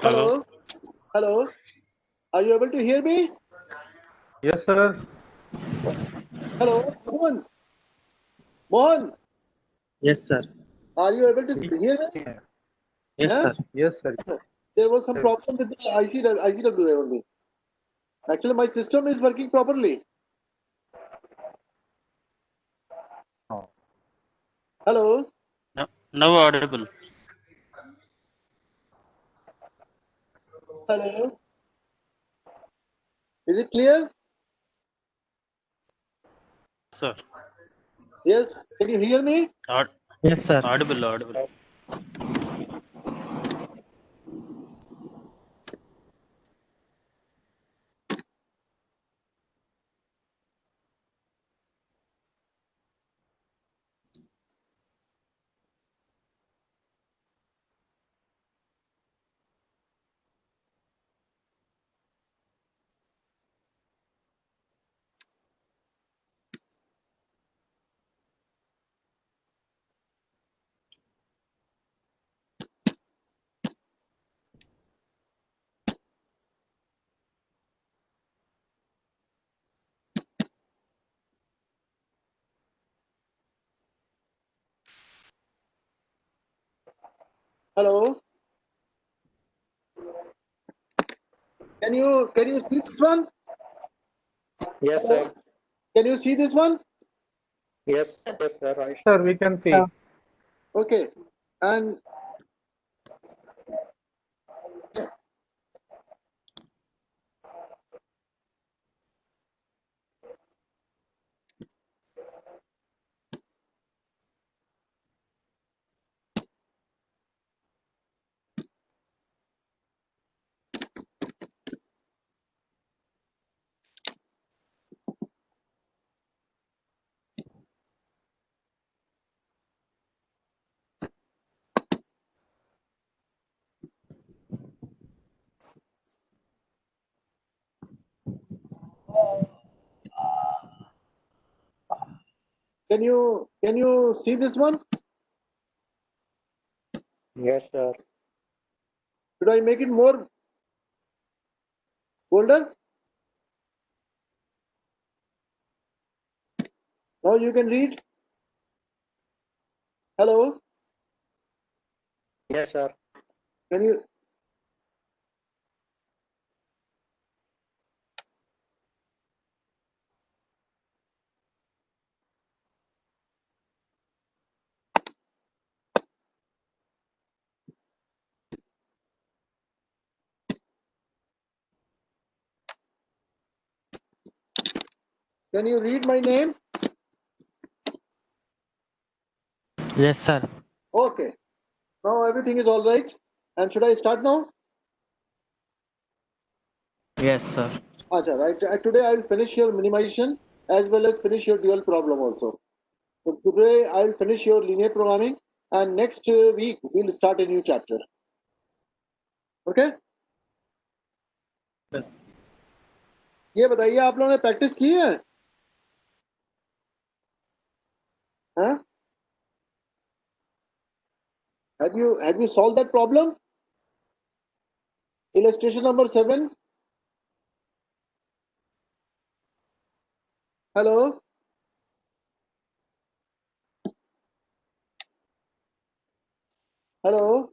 Hello. Hello. Hello. Are you able to hear me? Yes, sir. Hello. Mohan. Mohan. Yes, sir. Are you able to hear me? Yes, Huh? sir. Yes, sir. There was some problem with the ICWA only. Actually, my system is working properly. Oh. Hello. Now audible. Hello. Is it clear? Sir. Yes. Can you hear me? Aud- Yes, sir. audible. Hello. Can you see this one? Yes, Hello. sir. Can you see this one? Yes, yes, sir. Right. Sir, we can see. Okay. And can you see this one? Yes, sir. Should I make it more bolder? Now you can read. Hello. Yes, sir. Can you? Can you read my name? Yes, sir. Okay. Now everything is all right. And should I start now? Yes, sir. Acha, right. Today I will finish your minimization as well as finish your dual problem also. So today I will finish your linear programming and next week we'll start a new chapter. Okay? ये बताइए आप लोगों ने practice की है? हाँ? Have you solved that problem? Illustration number 7. Hello? Hello?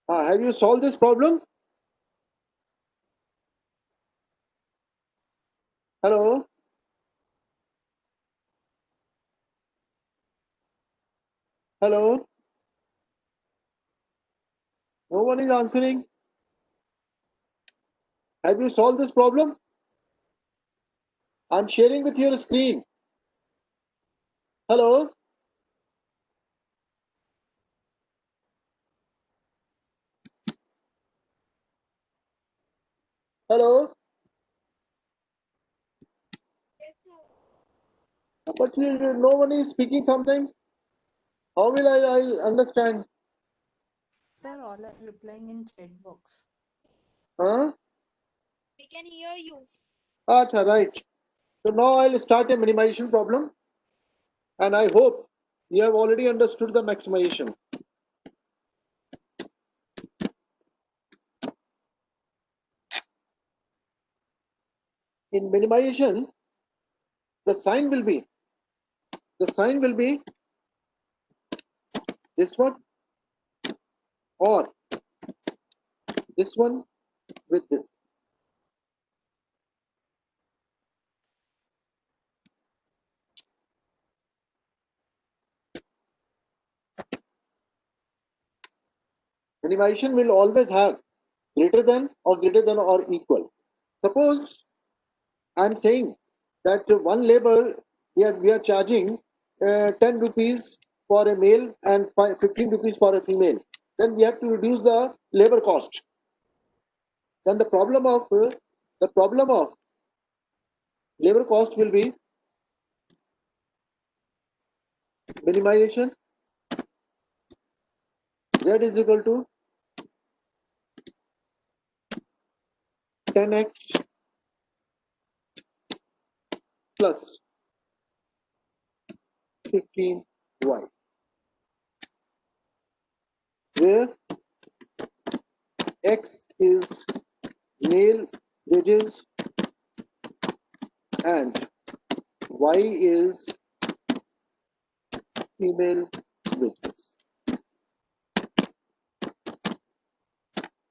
Have you solved this problem? Hello? Hello? No one is answering. Have you solved this problem? I'm sharing with your screen. Hello? Hello? But no one is speaking something. How will I understand? Sir, all are replying in chat box. Huh? We can hear you. Acha, right. So now I'll start a minimization problem, and I hope you have already understood the maximization. In minimization, the sign will be this one or this one with this. Minimization will always have greater than or equal. Suppose I'm saying that one labor we are charging 10 rupees for a male and 15 rupees for a female. Then we have to reduce the labor cost. Then the problem of labor cost will be minimization. Z is equal to 10x plus 15y, where x is male wages and y is female wages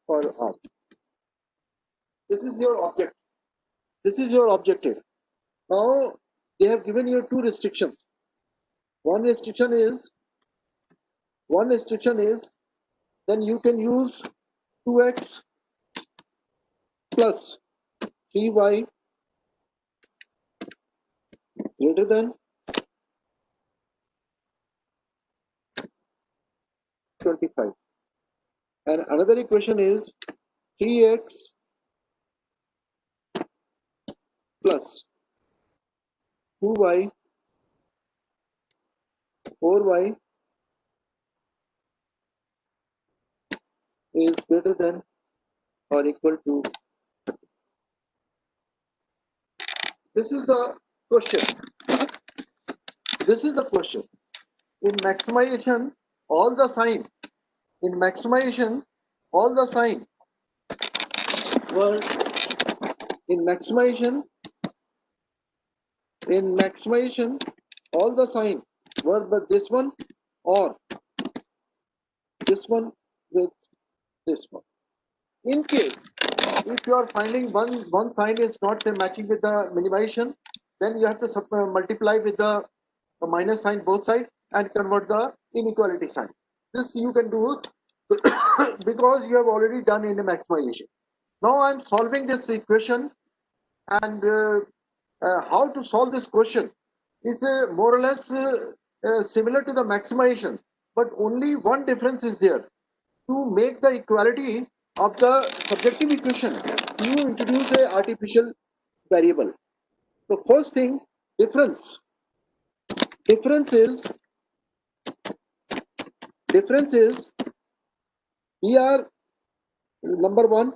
per hour. This is your object. This is your objective. Now they have given you two restrictions. One restriction is then you can use 2x plus 3y greater than 25. And another equation is 3x plus 2y 4y is greater than or equal to. This is the question. This is the question. In maximization, all the sign were in maximization all the sign were but this one or this one with this one. In case if you are finding one sign is not matching with the minimization, then you have to multiply with the minus sign both sides and convert the inequality sign. This you can do because you have already done in the maximization. Now I am solving this equation, and how to solve this question is more or less similar to the maximization, but only one difference is there. To make the equality of the subjective equation, you introduce a artificial variable. The first thing, difference is here number one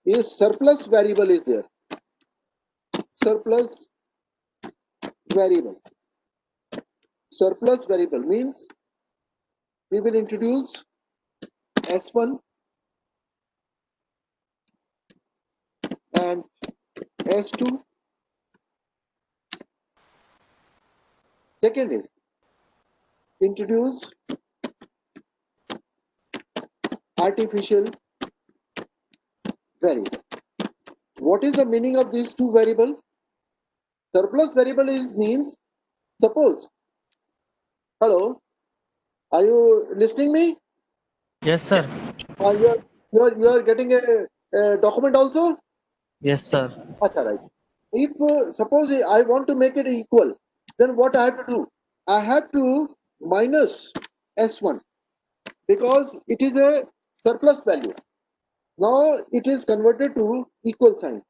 is surplus variable is there. Surplus variable means we will introduce S1 and S2. Second is introduce artificial variable. What is the meaning of these two variables? Surplus variable means, suppose, hello, are you listening me? Yes, sir. You are getting a document also? Yes, sir. Achha, right. If suppose I want to make it equal, then what I have to do? I have to minus S1 because it is a surplus value. Now it is converted to equal sign.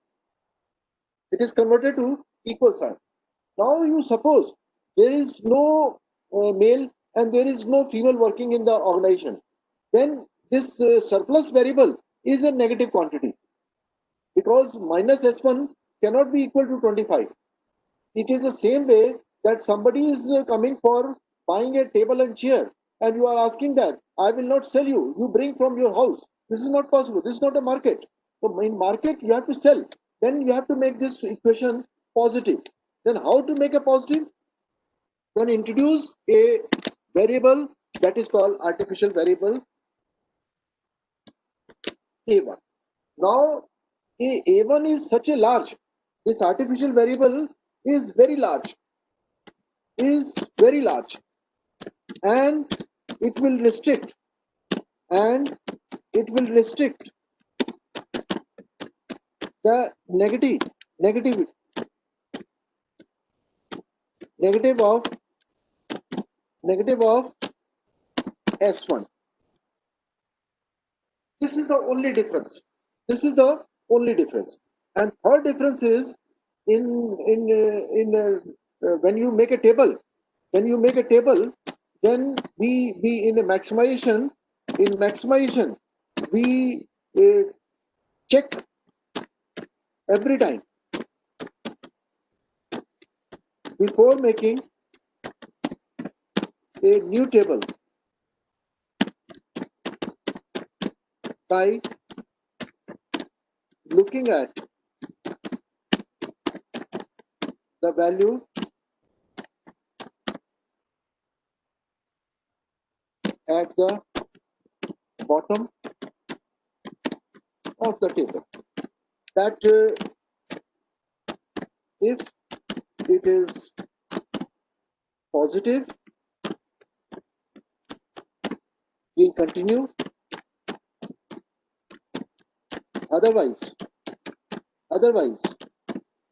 Now you suppose there is no male and there is no female working in the organization. Then this surplus variable is a negative quantity because minus S1 cannot be equal to 25. It is the same way that somebody is coming for buying a table and chair and you are asking that I will not sell you, you bring from your house. This is not possible. This is not a market. So in market you have to sell. Then you have to make this equation positive. Then how to make a positive? Then introduce a variable that is called artificial variable A1. Now A1 is such a large, this artificial variable is very large, and it will restrict and it will restrict the negative of S1. This is the only difference. This is the only difference. And third difference is when you make a table. When you make a table, then we in a maximization. In maximization, we check every time before making a new table by looking at the value at the bottom of the table. That if it is positive, we continue. Otherwise,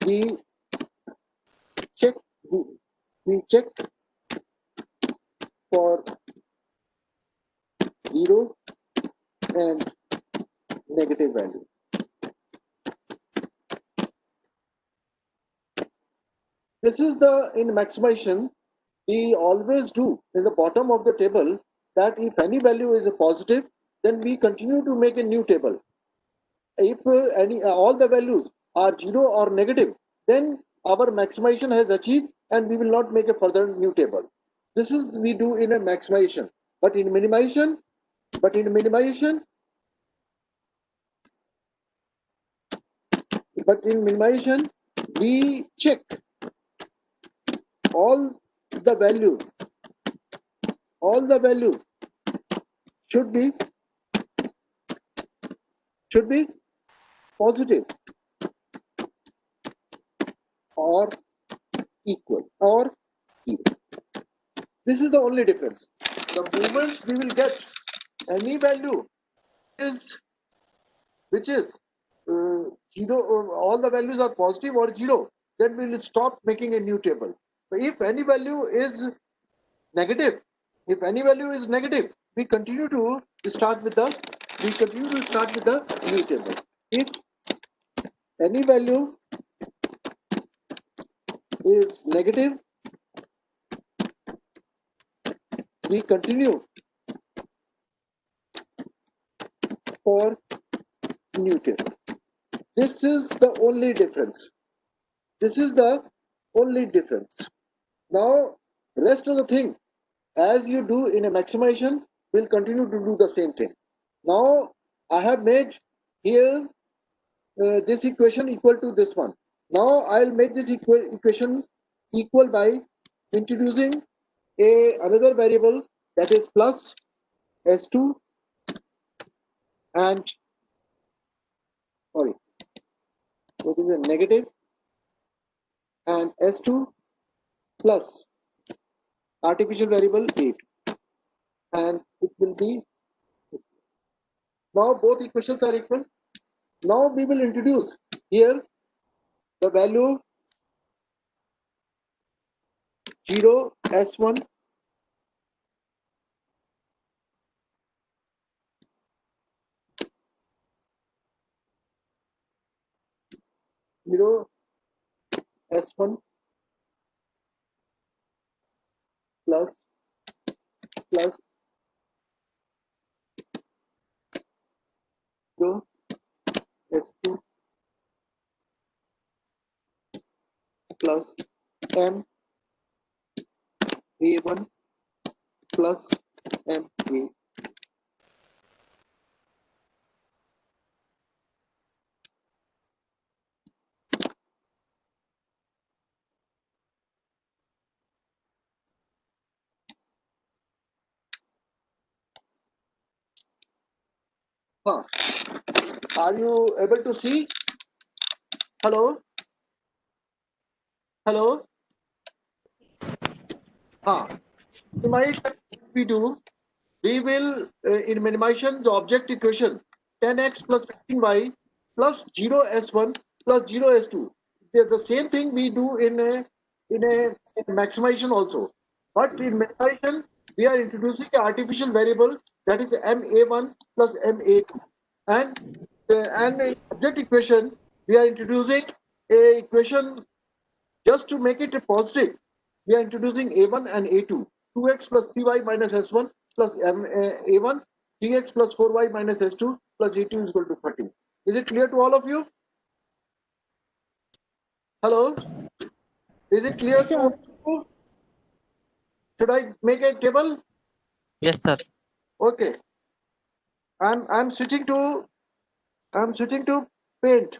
we check for 0 and negative value. This is the in maximization we always do in the bottom of the table that if any value is a positive, then we continue to make a new table. If all the values are 0 or negative, then our maximization has achieved and we will not make a further new table. This is we do in a maximization. But in minimization, we check all the value should be positive or equal or even. This is the only difference. The moment we will get any value which is 0, all the values are positive or 0, then we will stop making a new table. But if any value is negative, we continue to start with the new table. If any value is negative, we continue for new table. This is the only difference. Now, rest of the thing, as you do in a maximization, we'll continue to do the same thing. Now, I have made here this equation equal to this one. Now, I'll make this equation equal by introducing another variable that is plus S2 and what is a negative and S2 plus artificial variable 8, and it will be, now both equations are equal. Now we will introduce here the value 0 S1 0 S1 plus S2 plus M A1 plus M A. Huh. Are you able to see? Hello? Hello? Minimize we do, we will in minimization the object equation 10x plus 15y plus 0s1 plus 0s2. The same thing we do in a maximization also. But in minimization we are introducing an artificial variable that is ma1 plus ma2, and in object equation we are introducing a equation just to make it a positive. We are introducing a1 and a2. 2x plus 3y minus s1 plus a1, 3x plus 4y minus s2 plus a2 is equal to 30. Is it clear to all of you? Hello? Is it clear to all of you? Should I make a table? Yes, sir. Okay. I'm switching to paint.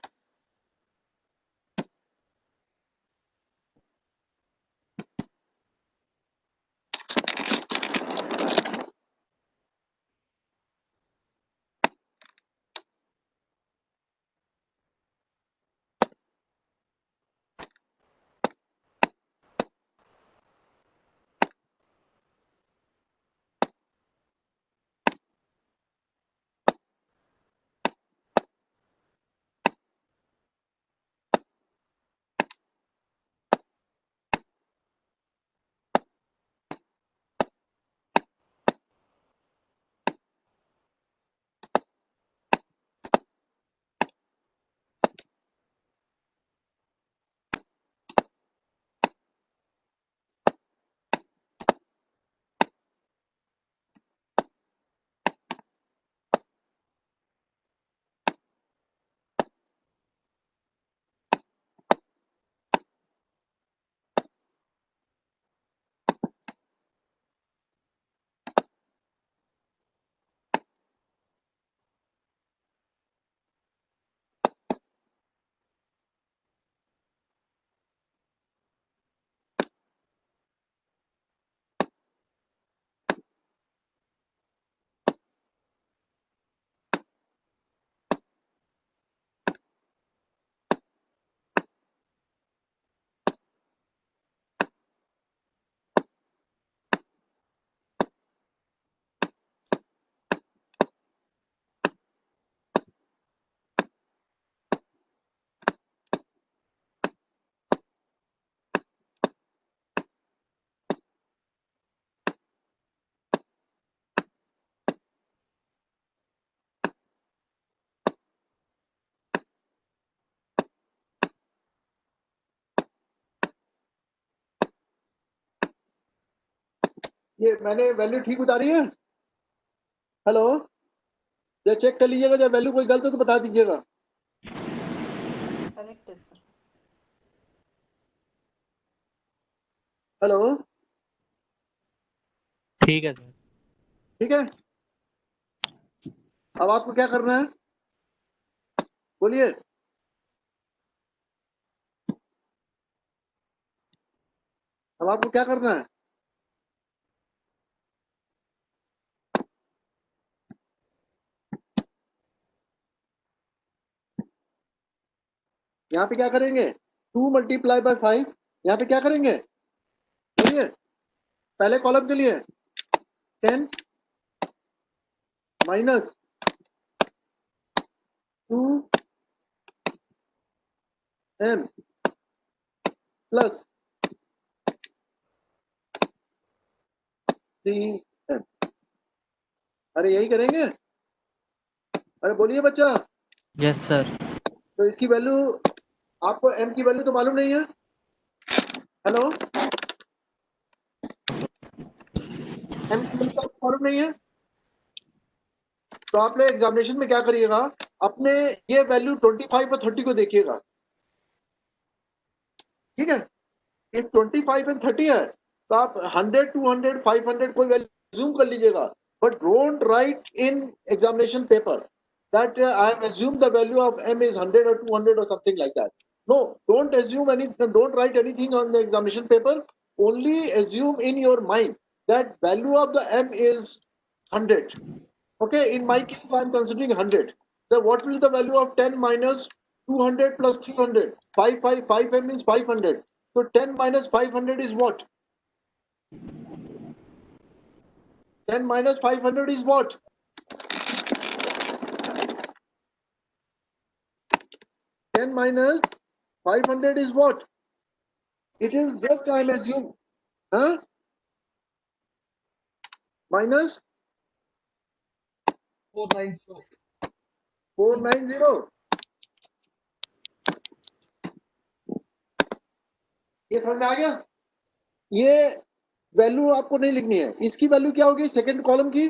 ये मैंने value ठीक उतारी है? Hello? ये check कर लीजिएगा, जब value कोई गलत हो तो बता दीजिएगा. Correct, sir. हेलो? ठीक है सर. ठीक है. अब आपको क्या करना है? बोलिए. अब आपको क्या करना है? यहाँ पे क्या करेंगे? 2 मल्टीप्लाई बाय 5. यहाँ पे क्या करेंगे? बोलिए. पहले कॉलम के लिए 10 माइनस 2m प्लस 3m. अरे यही करेंगे. अरे बोलिए बच्चा. Yes sir. तो इसकी वैल्यू आपको m की वैल्यू तो मालूम नहीं है. हेलो? एम की वैल्यू आपको मालूम नहीं है, तो आप लोग एग्जामिनेशन में क्या करिएगा, अपने ये वैल्यू 25 और 30 को देखिएगा, ठीक है। ये 25 एंड 30 है, तो आप 100, 200, 500 कोई वैल्यू जूम कर लीजिएगा, but don't write in examination paper that I have assumed the value of m is 100 or 200 or something like that. No, don't assume anything, don't write anything on the examination paper. Only assume in your mind that value of the m is 100. Okay, in my case, I am considering 100. Then what will be the value of 10 minus 200 plus 300? 5 m is 500. So 10 minus 500 is what? 10 minus 500 is what? 10 minus 500 is what? It is just I am assuming. Huh? Minus 490. ये समझ में आ गया? ये value आपको नहीं लिखनी है, इसकी वैल्यू क्या होगी सेकंड कॉलम की,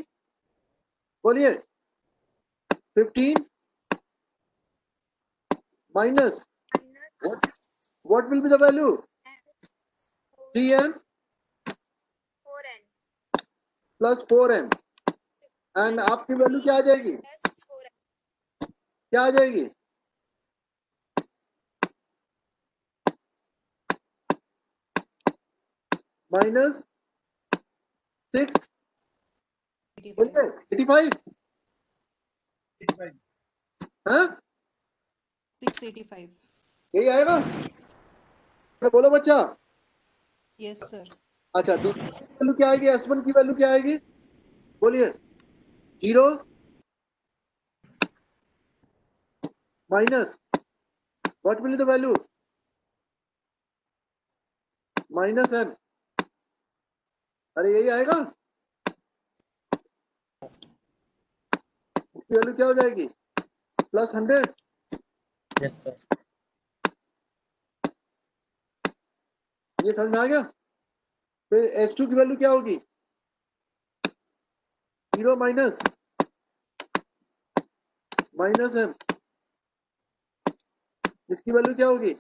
बोलिए। 15 minus what will be the value? 3m 4n plus 4m, and आपकी वैल्यू क्या आ जाएगी, plus 4n क्या आ जाएगी? माइनस 6 बोलिए 85, हाँ 685. यही आएगा? अरे बोलो बच्चा। Yes, sir. अच्छा, दूसरी वैल्यू क्या आएगी, S1 की वैल्यू क्या आएगी, बोलिए। 0 minus what will be the value, minus n। अरे यही आएगा, इसकी वैल्यू क्या हो जाएगी, प्लस 100। Yes sir. ये समझ में आ गया? फिर S2 की वैल्यू क्या होगी, 0 माइनस माइनस m, इसकी वैल्यू क्या होगी,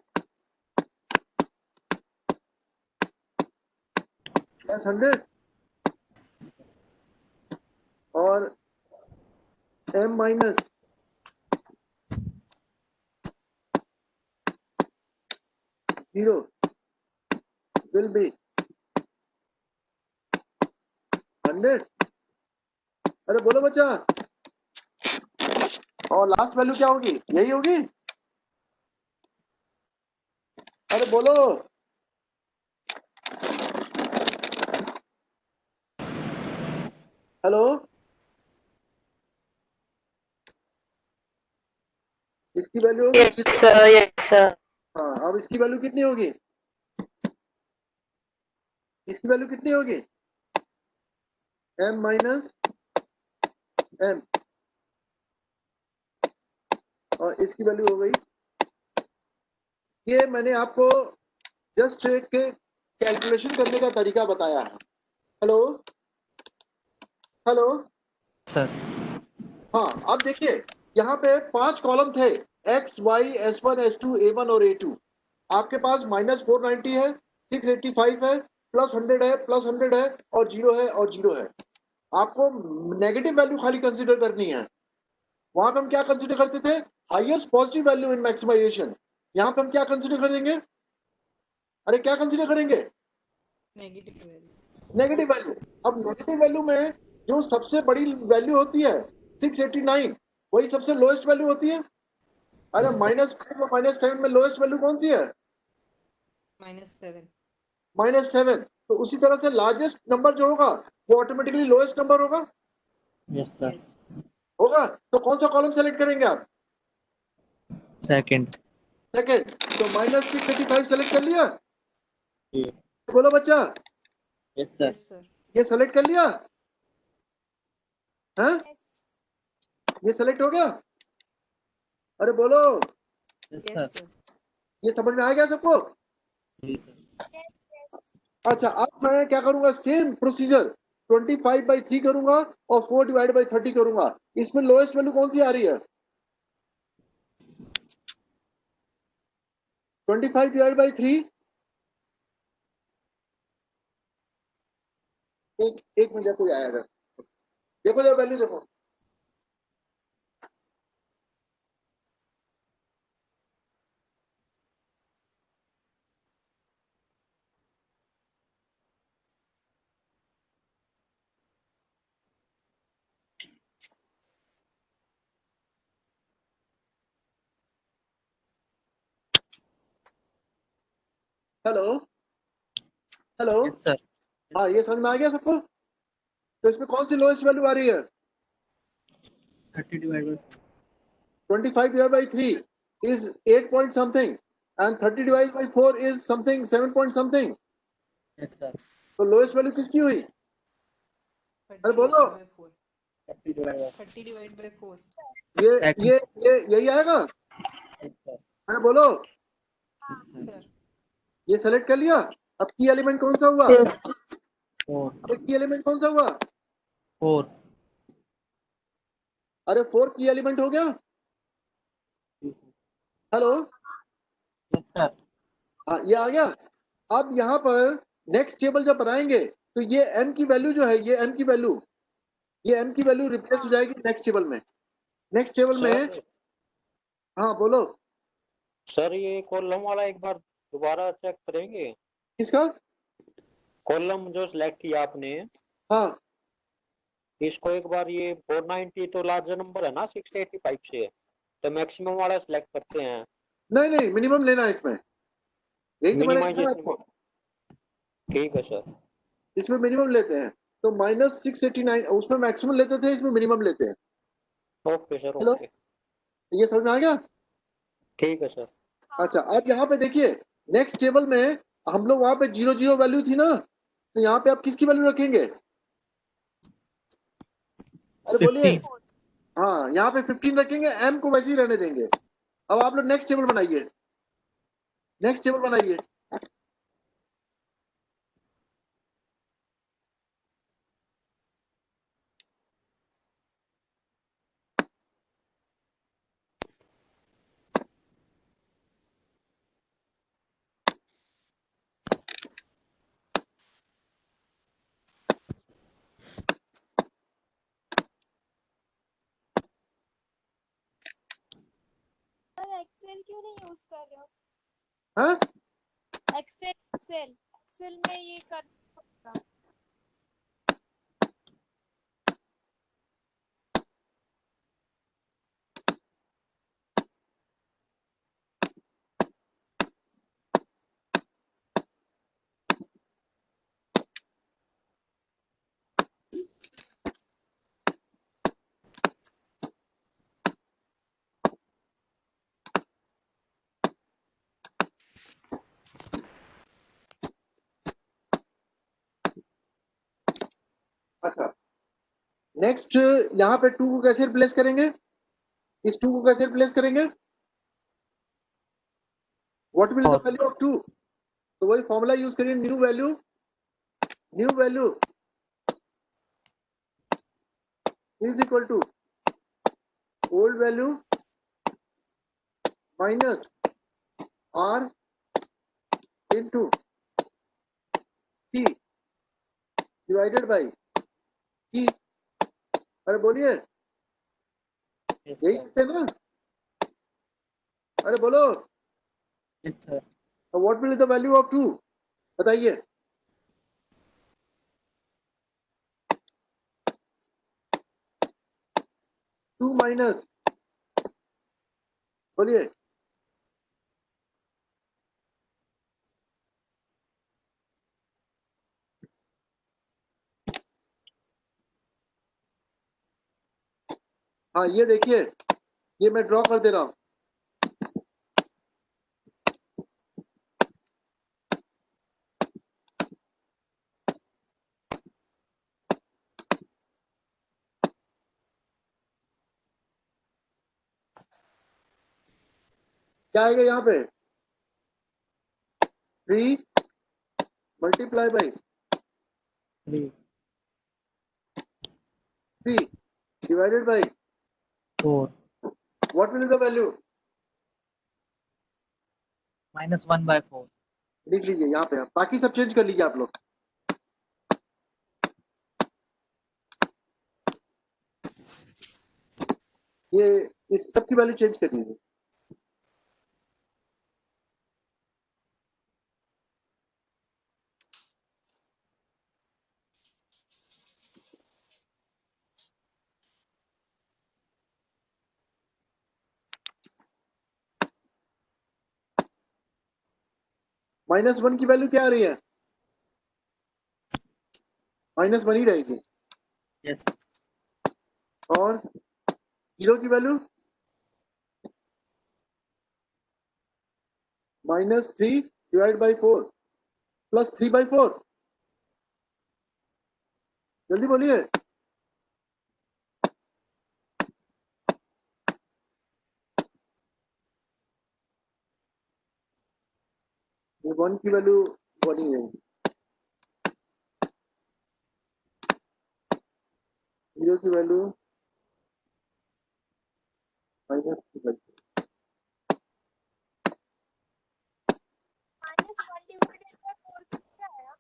प्लस 100। और m minus zero will be 100। अरे बोलो बच्चा। और लास्ट वैल्यू क्या होगी, यही होगी? अरे बोलो। हेलो, इसकी वैल्यू होगी? yes sir. हाँ, अब इसकी वैल्यू कितनी होगी, इसकी वैल्यू कितनी होगी, m माइनस m, और इसकी वैल्यू हो गई। ये मैंने आपको जस्ट एक कैलकुलेशन करने का तरीका बताया है। Hello hello sir. हाँ, अब देखिए यहाँ पे 5 कॉलम थे, x, y, s1, s2, a1 और a2। आपके पास माइनस 490 है, 685 है, प्लस 100 है, प्लस 100 है, और 0 है, और 0 है। आपको नेगेटिव वैल्यू खाली कंसीडर करनी है। वहां पे हम क्या कंसीडर करते थे, highest positive value in maximization. यहाँ पे हम क्या कंसीडर करेंगे, अरे क्या कंसीडर करेंगे, Negative value. Negative value. अब नेगेटिव वैल्यू में जो सबसे बड़ी वैल्यू होती है 689, वही सबसे लोएस्ट वैल्यू होती है। अरे -5 और -7 में लोएस्ट वैल्यू कौन सी है, -7. -7। तो उसी तरह से लार्जेस्ट नंबर जो होगा वो ऑटोमेटिकली लोएस्ट नंबर होगा, यस सर। Yes. होगा। तो कौन सा कॉलम सेलेक्ट करेंगे आप, सेकंड। सेकंड। तो -685 सेलेक्ट कर लिया, जी। बोलो बच्चा। Yes sir. Yes, sir. ये सेलेक्ट कर लिया, हैं, yes ये सेलेक्ट हो गया, अरे बोलो। Yes Yes, sir. sir. ये समझ में आ गया सबको? जी सर। yes अच्छा, अब मैं क्या करूंगा, सेम प्रोसीजर 25/3 करूंगा और 4 डिवाइड बाई 30 करूंगा। इसमें लोएस्ट वैल्यू कौन सी आ रही है? 25 डिवाइड बाई 3। एक मिनट कोई आया है, देखो जरा वैल्यू देखो। Hello hello, Yes, sir. हाँ ये समझ में आ गया सबको? तो इसमें कौन सी लोएस्ट वैल्यू आ रही है? 30 divided by 25 divided by 3 is 8 point something and 30 divided by 4 is something 7 point something. yes, sir. तो लोएस्ट वैल्यू किसकी हुई? 30 अरे बोलो। divided by 4. 30 divided by 30 divided by 4. ये Exactly. ये यही आएगा? yes, sir. अरे बोलो। Yes, sir. Sir. ये सेलेक्ट कर लिया। अब की एलिमेंट कौन सा हुआ? 4 अरे की एलिमेंट कौन सा हुआ? 4 अरे 4 की एलिमेंट हो गया। Hello, yes, sir. हाँ ये आ गया। अब यहाँ पर नेक्स्ट टेबल जब बनाएंगे तो ये m की वैल्यू जो है, ये m की वैल्यू रिप्लेस हो जाएगी नेक्स्ट टेबल में। नेक्स्ट टेबल में सर हाँ बोलो। सर ये कॉलम वाला एक बार दोबारा चेक करेंगे? किसका? कॉलम जो सिलेक्ट किया आपने, हाँ इसको एक बार, ये 490 तो लार्जर नंबर है ना 685 से, तो मैक्सिमम वाला सिलेक्ट करते हैं। नहीं नहीं, मिनिमम लेना है इसमें। यही तो मैंने कहा मिनिमाइजेशन आपको, में ठीक है सर। इसमें मिनिमम लेते हैं। तो -689 उसमें मैक्सिमम लेते थे, इसमें मिनिमम लेते हैं। ओके सर, हेलो, ओके ये समझ में आ गया? ठीक है सर। अच्छा अब यहाँ पे देखिए, नेक्स्ट टेबल में हम लोग वहां पे 0 वैल्यू थी ना, तो यहाँ पे आप किसकी वैल्यू रखेंगे? अरे बोलिए। 15 हाँ यहाँ पे 15 रखेंगे, m को वैसे ही रहने देंगे। अब आप लोग नेक्स्ट टेबल बनाइए, नेक्स्ट टेबल बनाइए। सर एक्सेल क्यों नहीं यूज कर रहे हो? हाँ एक्सेल एक्सेल एक्सेल में ये कर सकता। अच्छा, नेक्स्ट यहाँ पे 2 को कैसे रिप्लेस करेंगे? इस 2 को कैसे रिप्लेस करेंगे? What will the Four. Value of 2? तो वही फॉर्मूला यूज करिए, new value is equal to old value minus r into t divided by t। अरे बोलिए, yes, यही sir. लिखते हैं ना? अरे बोलो। yes, sir. What will the value of 2? बताइए। टू माइनस, बोलिए। हाँ ये देखिए, ये मैं ड्रॉ कर दे रहा हूं। क्या आएगा यहाँ पे? 3 multiply by 3 3 divided by 4. what will be the value? -1/4. लिख लीजिए यहाँ पे, आप बाकी सब चेंज कर लीजिए आप लोग। ये इस सब की वैल्यू चेंज कर लीजिए। -1 की वैल्यू क्या आ रही है? -1 ही रहेगी। Yes. और 0 की वैल्यू -3 डिवाइड बाई 4 प्लस 3/4। जल्दी बोलिए। ये 1 की वैल्यू 1 ही रहेगी। 0 की वैल्यू -3/4। -1 डिवाइडेड बाय 4 कितना आया?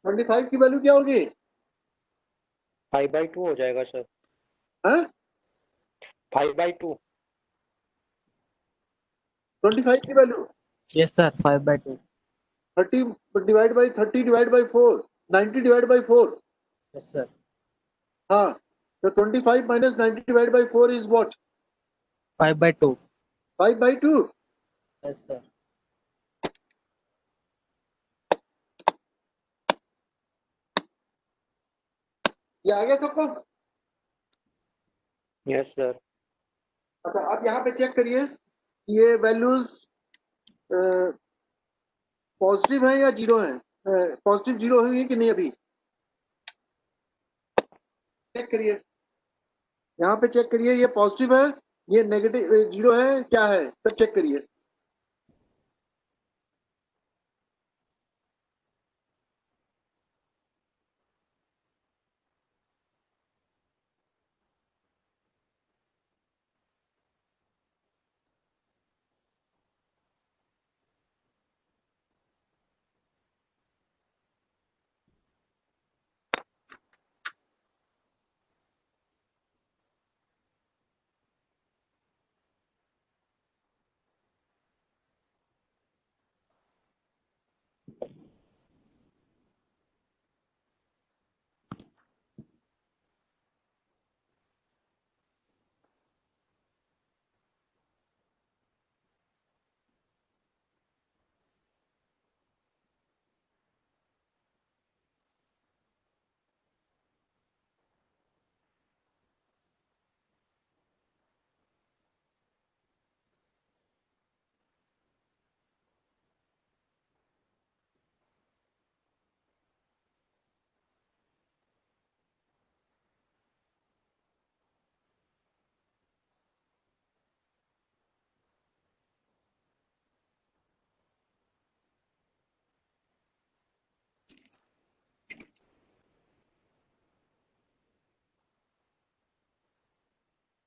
ट्वेंटी फाइव की वैल्यू क्या होगी? 5/2 हो जाएगा सर। हाँ, 5/2। 25 की value Yes, sir. 5/2. 30 divide by 30 divide by 4, 90 divide by 4। Yes, sir. हाँ, तो 25 minus 90 divided by 4 is what? 5/2. 5/2। Yes, sir. ये आ गया सबको? Yes sir. अच्छा, आप यहाँ पे चेक करिए ये वैल्यूज पॉजिटिव है या जीरो है? पॉजिटिव जीरो हुई कि नहीं अभी? चेक करिए, यहाँ पे चेक करिए, ये पॉजिटिव है, ये नेगेटिव जीरो है, क्या है सब चेक करिए।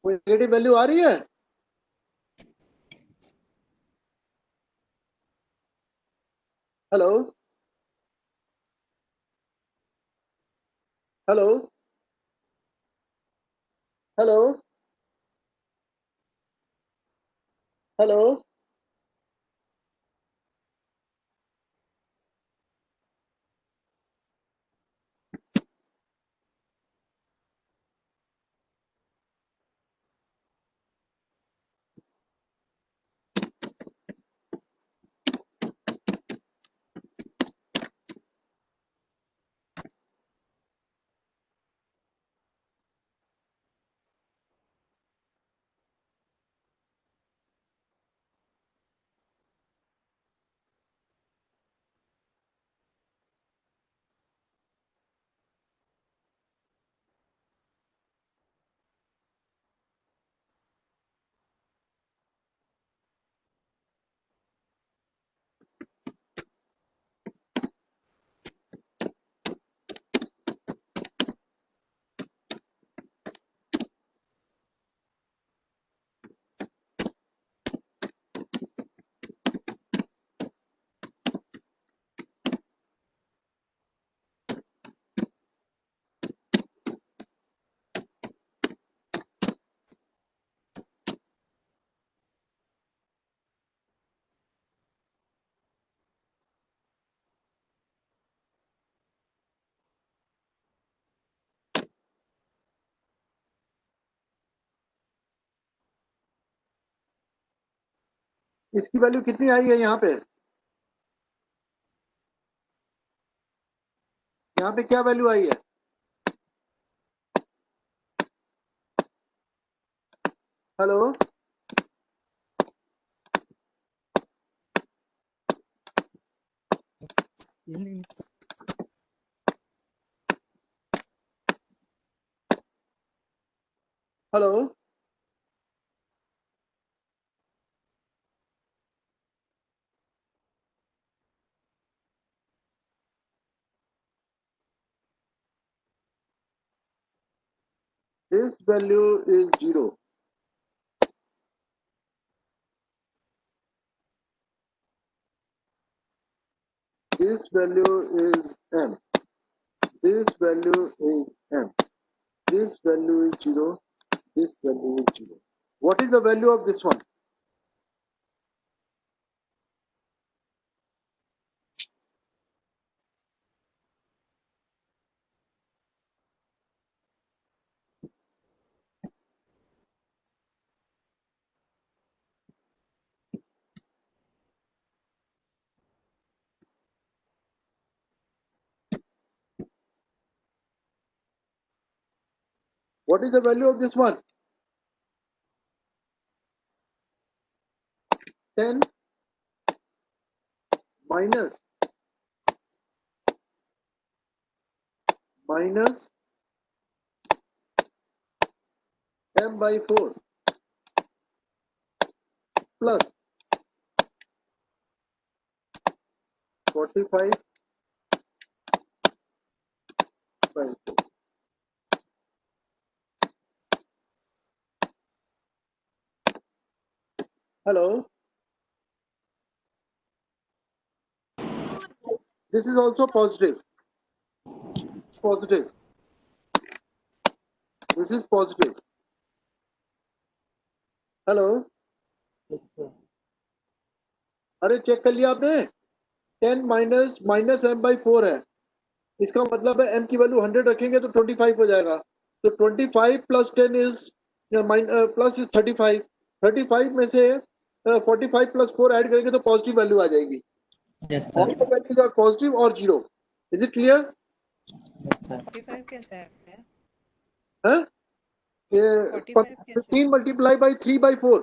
कोई नेगेटिव वैल्यू आ रही है? हेलो हेलो हेलो हेलो इसकी वैल्यू कितनी आई है यहाँ पे? यहाँ पे क्या वैल्यू आई है? Hello, hello, this value is 0. This value is m. This value is m. This value is 0. This value is 0. What is the value of this one? What is the value of this one? 10 minus m by 4 plus 45 by 4. Hello. This is also positive. Positive. This is positive. Hello. Yes, sir. अरे check कर लिया आपने? 10 minus m by 4 है. इसका मतलब है m की value 100 रखेंगे तो 25 हो जाएगा. तो 25 plus 10 is plus is 35. 35 में से 45 plus 4 ऐड करेंगे तो पॉजिटिव वैल्यू आ जाएगी. Yes, All sir. the values are positive or 0. Is it clear? Yes, sir. 45 कैसे है? हाँ? ये 45 कैसे? 15 multiply by 3 by 4.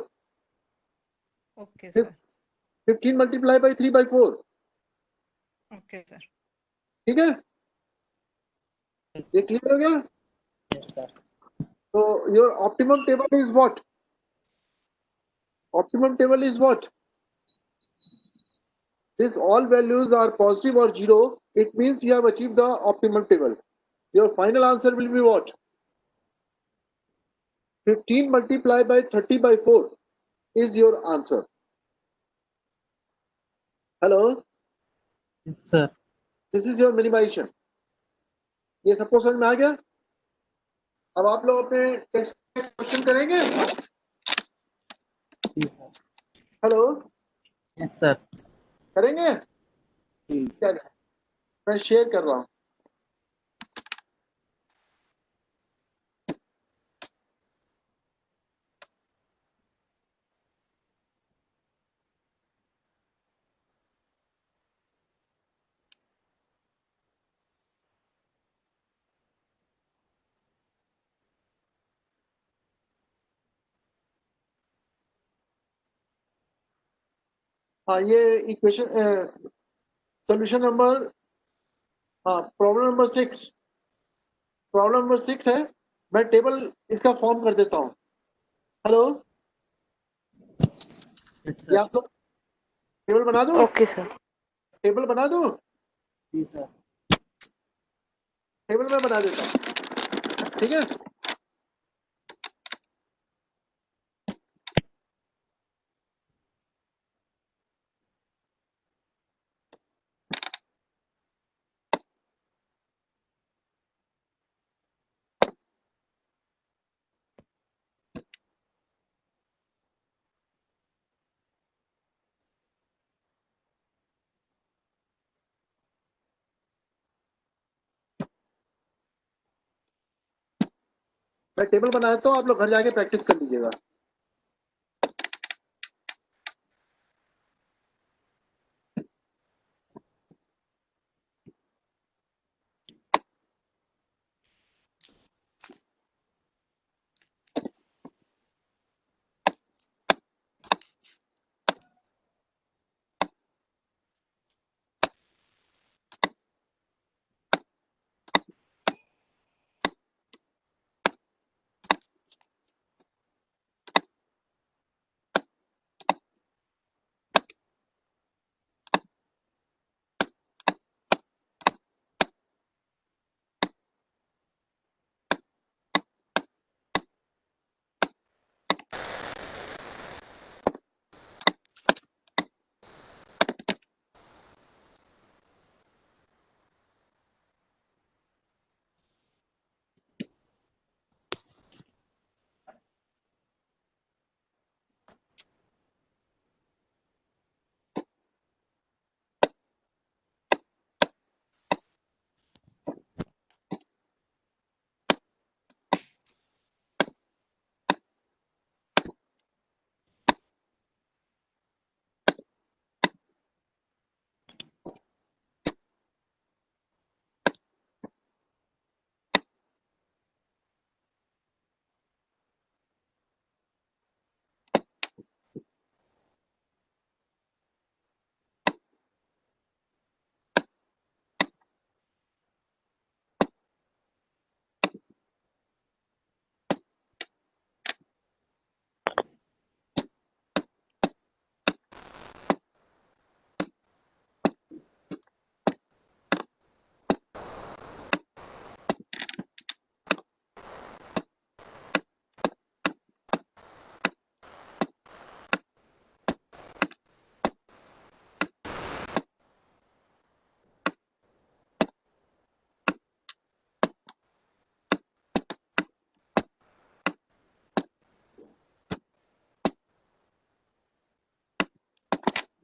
Okay, sir. 15 multiply by 3 by 4. Okay, sir. ठीक है? Yes, ये क्लियर हो गया? yes, sir. So your optimum table is what? Optimum table is what? This all values are positive or 0. It means you have achieved the optimum table. Your final answer will be what? 15 multiplied by 30 by 4 is your answer. Hello? Yes, sir. This is your minimization. ये सबको समझ में आ गया? अब आप लोग अपने टेक्स्ट में क्वेश्चन करेंगे? Yes, sir. Hello? Yes, sir. करेंगे? क्या? मैं शेयर कर रहा हूँ. हाँ, ये इक्वेशन सोल्यूशन नंबर, हाँ, प्रॉब्लम नंबर 6. प्रॉब्लम नंबर 6 है. मैं टेबल इसका फॉर्म कर देता हूँ. हेलो? Yes, ये sir. आप लोग टेबल बना दो. Okay, sir. टेबल बना दो. Yes, sir. टेबल मैं बना देता हूँ. ठीक है? मैं टेबल बना देता हूँ. आप लोग घर जाके प्रैक्टिस कर लीजिएगा.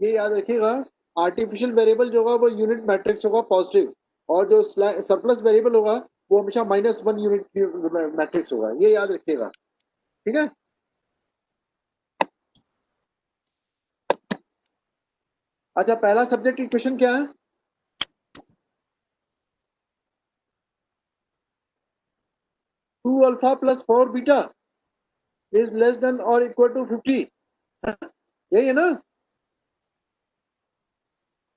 ये याद रखिएगा, आर्टिफिशियल वेरिएबल जो होगा वो यूनिट मैट्रिक्स होगा पॉजिटिव, और जो सरप्लस वेरिएबल होगा वो हमेशा -1 यूनिट मैट्रिक्स होगा, ये याद रखिएगा, ठीक है। अच्छा, पहला सब्जेक्ट इक्वेशन क्या है? Two alpha plus 4 beta is less than और इक्वल टू 50, यही है ना?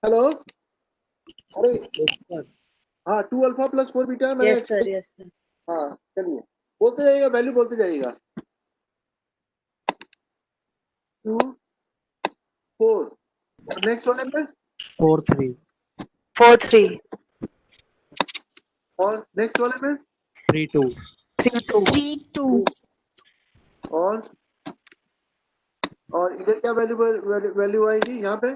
हेलो, अरे Yes, sir. हाँ, 2 अल्फा प्लस 4 बीटा है, मैंने Yes, sir. Yes, sir. हाँ चलिए, बोलते जाइएगा, वैल्यू बोलते जाइएगा। 2 4 और नेक्स्ट वाले में 4 3 4 3 और नेक्स्ट वाले में 3 2 3 2 3 2 और इधर क्या वैल्यू आएगी यहाँ पे?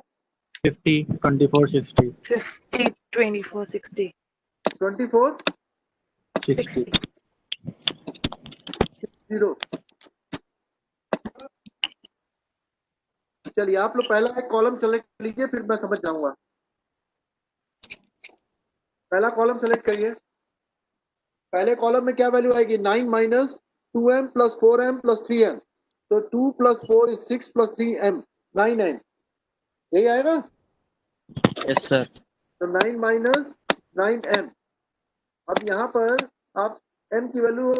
50 24 60 50 24 60 24 60 0। चलिए, आप लोग पहला एक कॉलम सेलेक्ट कर लीजिए, फिर मैं समझ जाऊंगा। पहला कॉलम सेलेक्ट करिए। पहले कॉलम में क्या वैल्यू आएगी? 9 minus 2m plus 4m plus 3m, तो 2 plus 4 is 6 plus 3m 9m, यही आएगा। Yes, sir. तो 9 माइनस 9m। अब यहाँ पर आप m की वैल्यू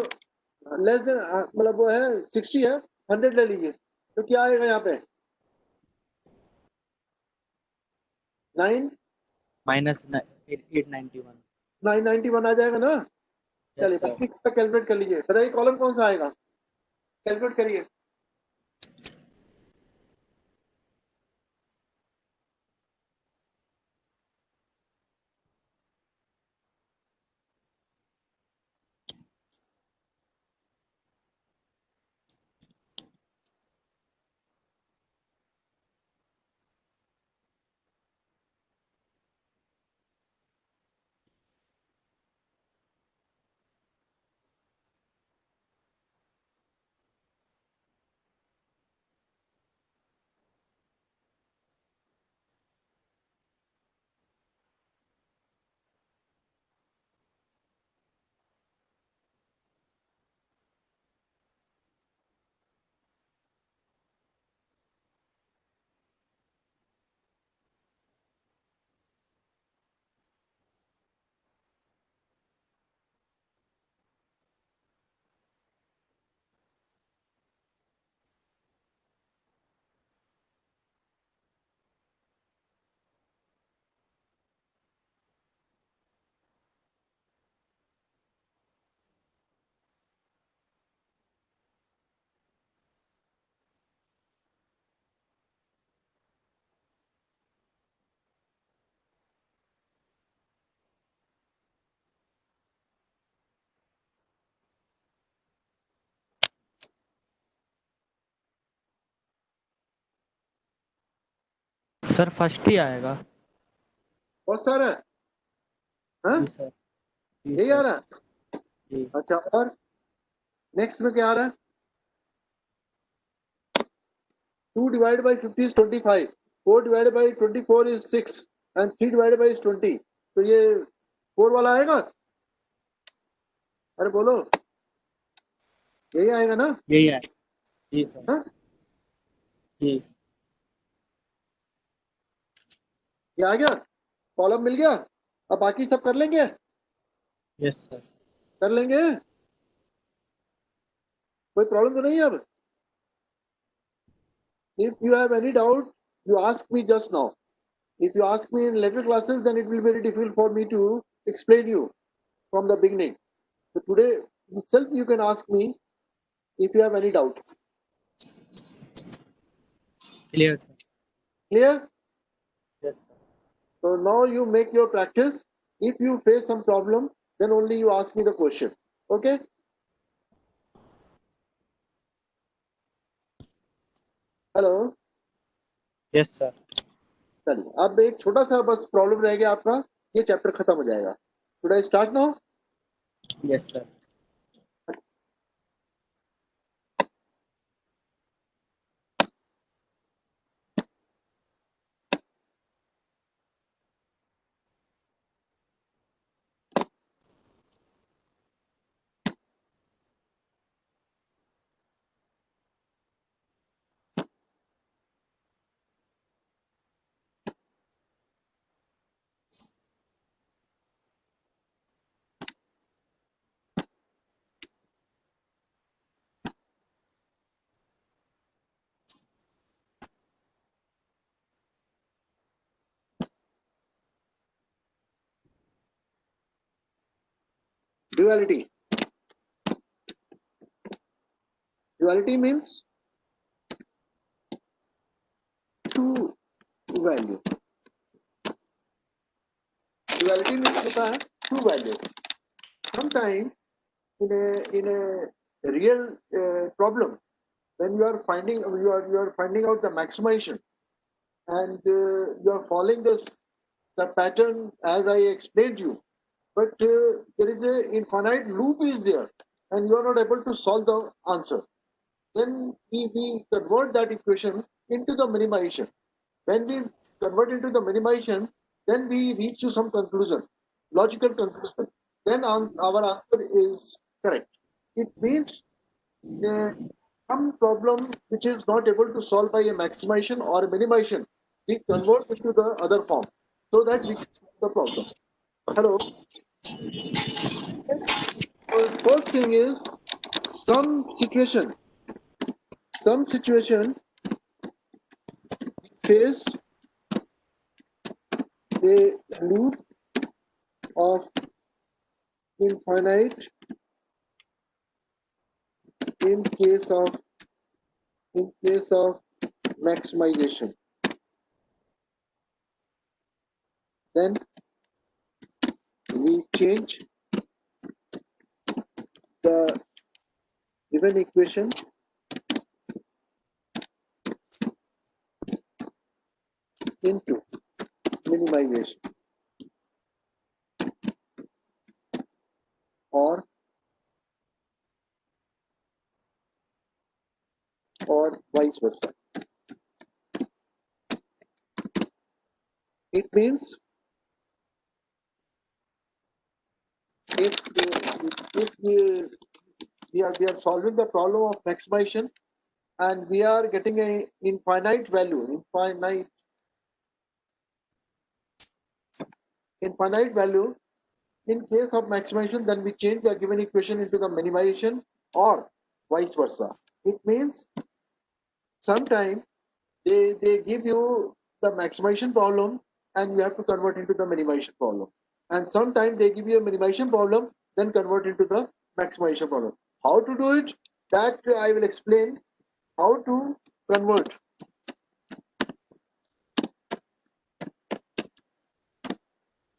लेस देन मतलब वो है 60 है, 100 ले लीजिए, तो क्या आएगा यहाँ पे? 9 -891 991 आ जाएगा ना? चलिए, Yes, sir. बाकी का कैलकुलेट कर लीजिए, बताइए कॉलम कौन सा आएगा, कैलकुलेट करिए। सर फर्स्ट ही आएगा। फर्स्ट आ रहा है? हाँ, जी सर। जी यही आ सर। रहा है। जी। अच्छा, और नेक्स्ट में क्या आ रहा है? 2 divided by 50 is 25, 4 divided by 24 is 6 and 3 divided by is 20, तो ये 4 वाला आएगा? अरे बोलो, यही आएगा ना? यही है। जी सर। हाँ, जी। ये आ गया, कॉलम मिल गया। अब बाकी सब कर लेंगे, यस सर। कर लेंगे, कोई प्रॉब्लम तो नहीं है अब? If you have any doubt, you ask me just now. If you ask me in later classes, then it will be very difficult for me to explain you from the beginning. So today itself you can ask me if you have any doubt. Clear sir. Clear? Yes sir. So now you make your practice. If you face some problem, then only you ask me the question. Okay? Hello? Yes sir. चलिए, अब एक छोटा सा बस problem रह गया आपका, ये चैप्टर खत्म हो जाएगा। Should I start now? Yes sir. duality. Duality means two value. Duality means होता है two value. Sometimes in a real problem, when you are finding out the maximization, and you are following the pattern as I explained you, but there is a infinite loop is there, and you are not able to solve the answer. Then we convert that equation into the minimization. When we convert into the minimization, then we reach to some conclusion, logical conclusion. Then our answer is correct. It means some problem which is not able to solve by a maximization or a minimization, we convert into the other form so that we can solve the problem. Hello. So first thing is some situation face a loop of infinite in case of maximization. Then we change the given equation into minimization, or vice versa. It means if we are solving the problem of maximization and we are getting a infinite value, infinite value in case of maximization, then we change the given equation into the minimization or vice versa. It means sometimes they give you the maximization problem and you have to convert into the minimization problem. And sometimes they give you a minimization problem, then convert into the maximization problem. How to do it? That I will explain how to convert.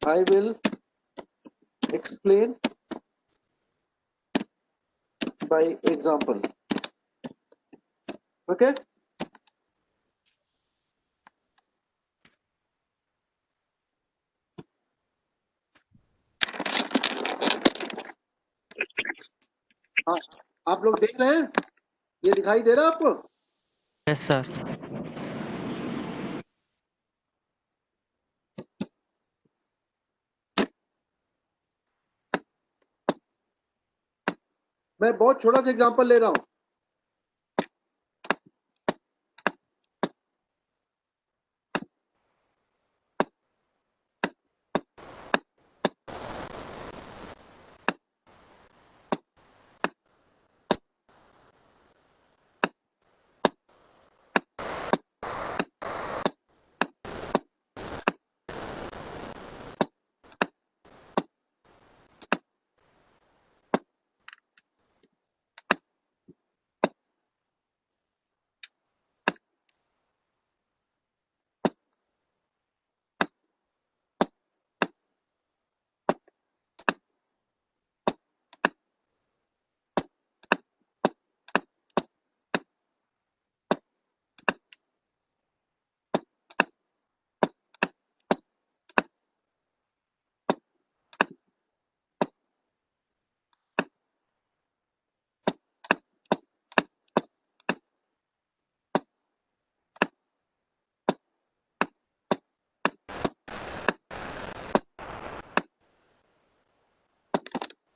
I will explain by example. Okay? हाँ, आप लोग देख रहे हैं? ये दिखाई दे रहा है आपको? Yes, sir. मैं बहुत छोटा सा एग्जांपल ले रहा हूं.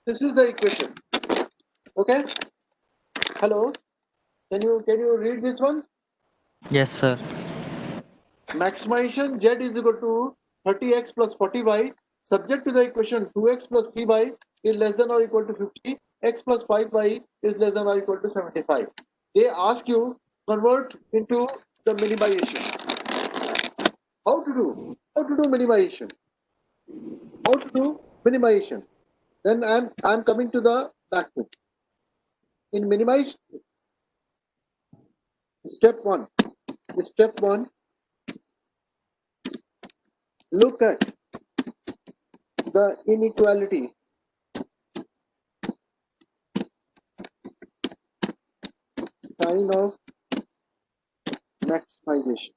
This is the equation. Okay? Hello? Can you read this one? Yes, sir. Maximization z is equal to 30x plus 40y subject to the equation 2x plus 3y is less than or equal to 50, x plus 5y is less than or equal to 75. They ask you convert into the minimization. How to do minimization? How to do minimization? Then I'm coming to the backfill. In minimize, step one, look at the inequality sign of maximization.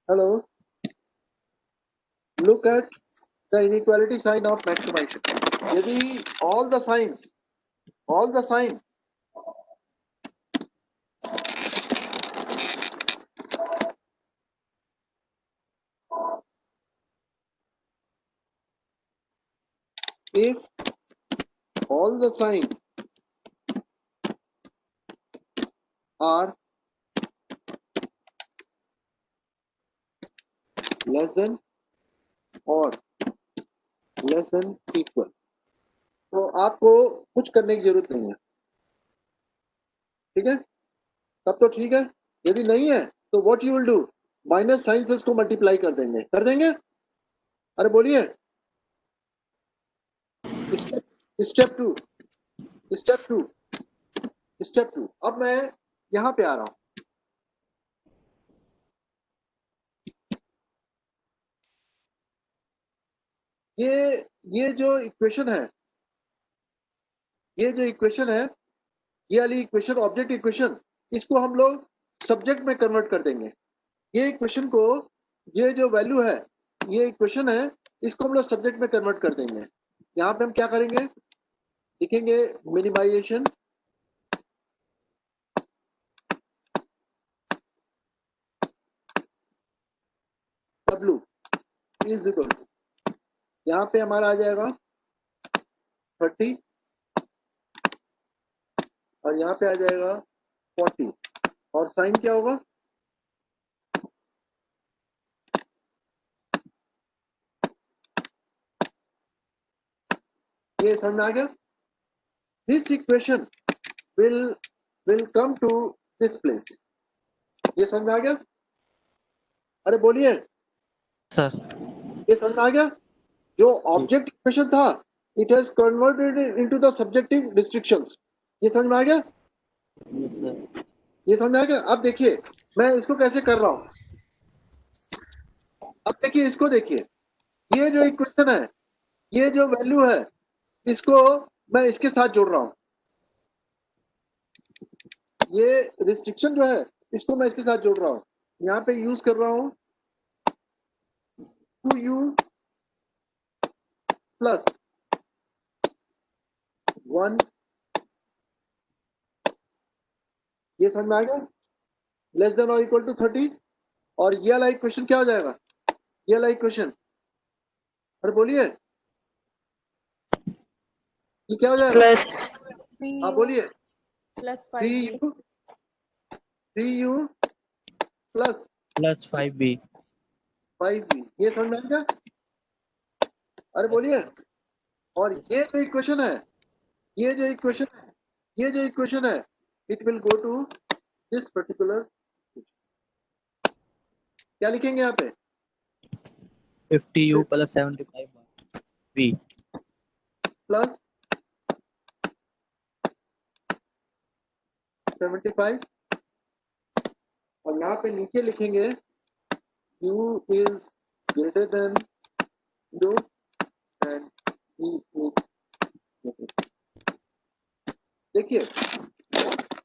Hello? Look at the inequality sign of maximization. यदि all the signs, if all the signs are less than or less than equal, तो आपको कुछ करने की जरूरत नहीं है, ठीक है? तब तो ठीक है. यदि नहीं है तो what you will do, minus sign से इसको मल्टीप्लाई कर देंगे. अरे बोलिए. Step two. अब मैं यहां पे आ रहा हूं. ये जो इक्वेशन है, ये वाली इक्वेशन, ऑब्जेक्ट इक्वेशन, इसको हम लोग सब्जेक्ट में कन्वर्ट कर देंगे. ये इक्वेशन को, ये जो वैल्यू है, ये इक्वेशन है, इसको हम लोग सब्जेक्ट में कन्वर्ट कर देंगे. यहाँ पे हम क्या करेंगे, लिखेंगे मिनिमाइजेशन W इज इक्वल, यहाँ पे हमारा आ जाएगा 30 और यहाँ पे आ जाएगा 40 और साइन क्या होगा, ये समझ में आ गया. This equation will come to this place. ये समझ में आ गया. अरे बोलिए. सर. ये समझ में आ गया. जो ऑब्जेक्ट इक्वेशन था, it has converted into the subjective restrictions. ये समझ में आ गया. Yes sir. ये समझ में आ गया. अब देखिए मैं इसको कैसे कर रहा हूं. अब देखिए, इसको देखिए, ये जो इक्वेशन है, ये जो वैल्यू है, इसको मैं इसके साथ जोड़ रहा हूं. ये रिस्ट्रिक्शन जो है, इसको मैं इसके साथ जोड़ रहा हूं. यहाँ पे यूज कर रहा हूं 2u प्लस 1. ये समझ में आ गया. लेस देन और इक्वल टू 30. और ये वाला इक्वेशन क्या हो जाएगा, ये वाला इक्वेशन, अरे बोलिए, ये क्या हो जाएगा. Plus हाँ बोलिए. plus 3u 3u plus 5b. 5b. ये समझ में आ गया. अरे बोलिए. और ये जो इक्वेशन है, it will go to this particular. क्या लिखेंगे यहाँ पे, 50u plus 75b. प्लस 75 और यहाँ पे नीचे लिखेंगे u is greater than 0 and e is greater. देखिए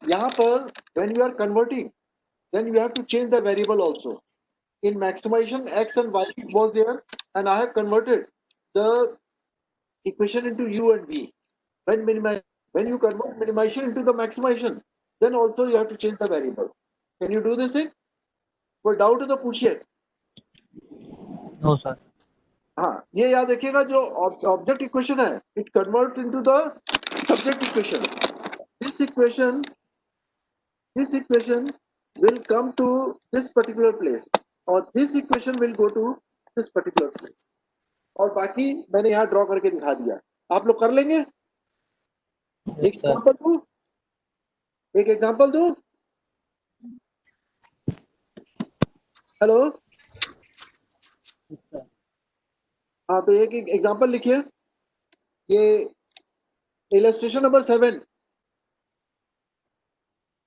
यहाँ पर when you are converting, then you have to change the variable also. In maximization, x and y was there, and I have converted the equation into u and v. When you convert minimization into the maximization, then also you have to change the variable. Can you do this thing? कोई doubt है तो पूछिए. No sir. हाँ, ये याद रखिएगा, जो object equation है, it convert into the subject equation. This equation will come to this particular place और this equation will go to this particular place. और बाकी मैंने यहाँ ड्रॉ करके दिखा दिया. आप लोग कर लेंगे. एक एग्जांपल दूं. हेलो. हाँ, तो एक एग्जांपल लिखिए। ये इलस्ट्रेशन नंबर 7,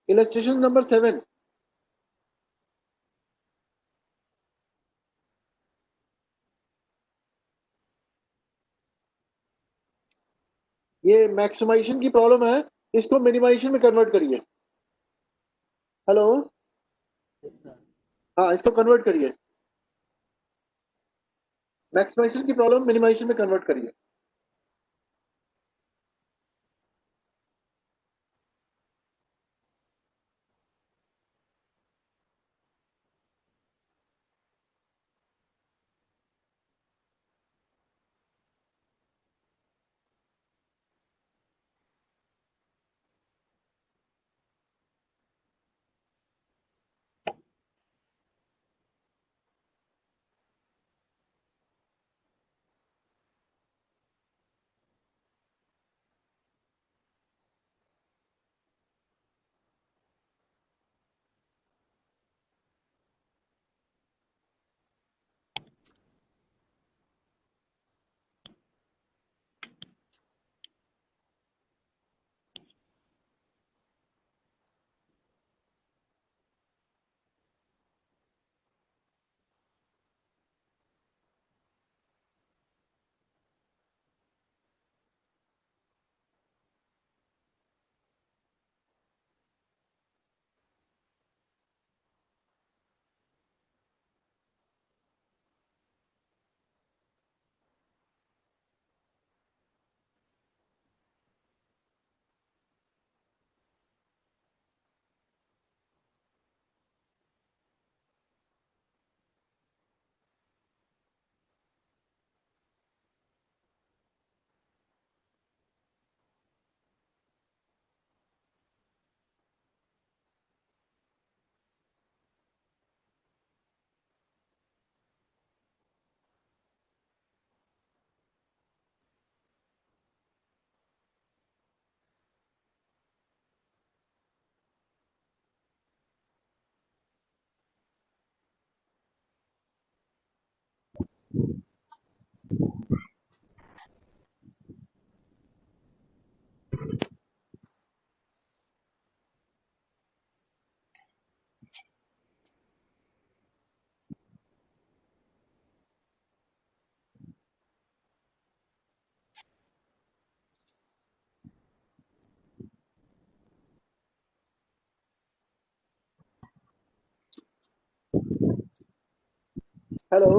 इलस्ट्रेशन नंबर 7। ये मैक्सिमाइजेशन की प्रॉब्लम है, इसको मिनिमाइजेशन में कन्वर्ट करिए। Hello, Yes, sir. हाँ, इसको कन्वर्ट करिए। मैक्सिमाइजेशन की प्रॉब्लम मिनिमाइजेशन में कन्वर्ट करिए। हेलो,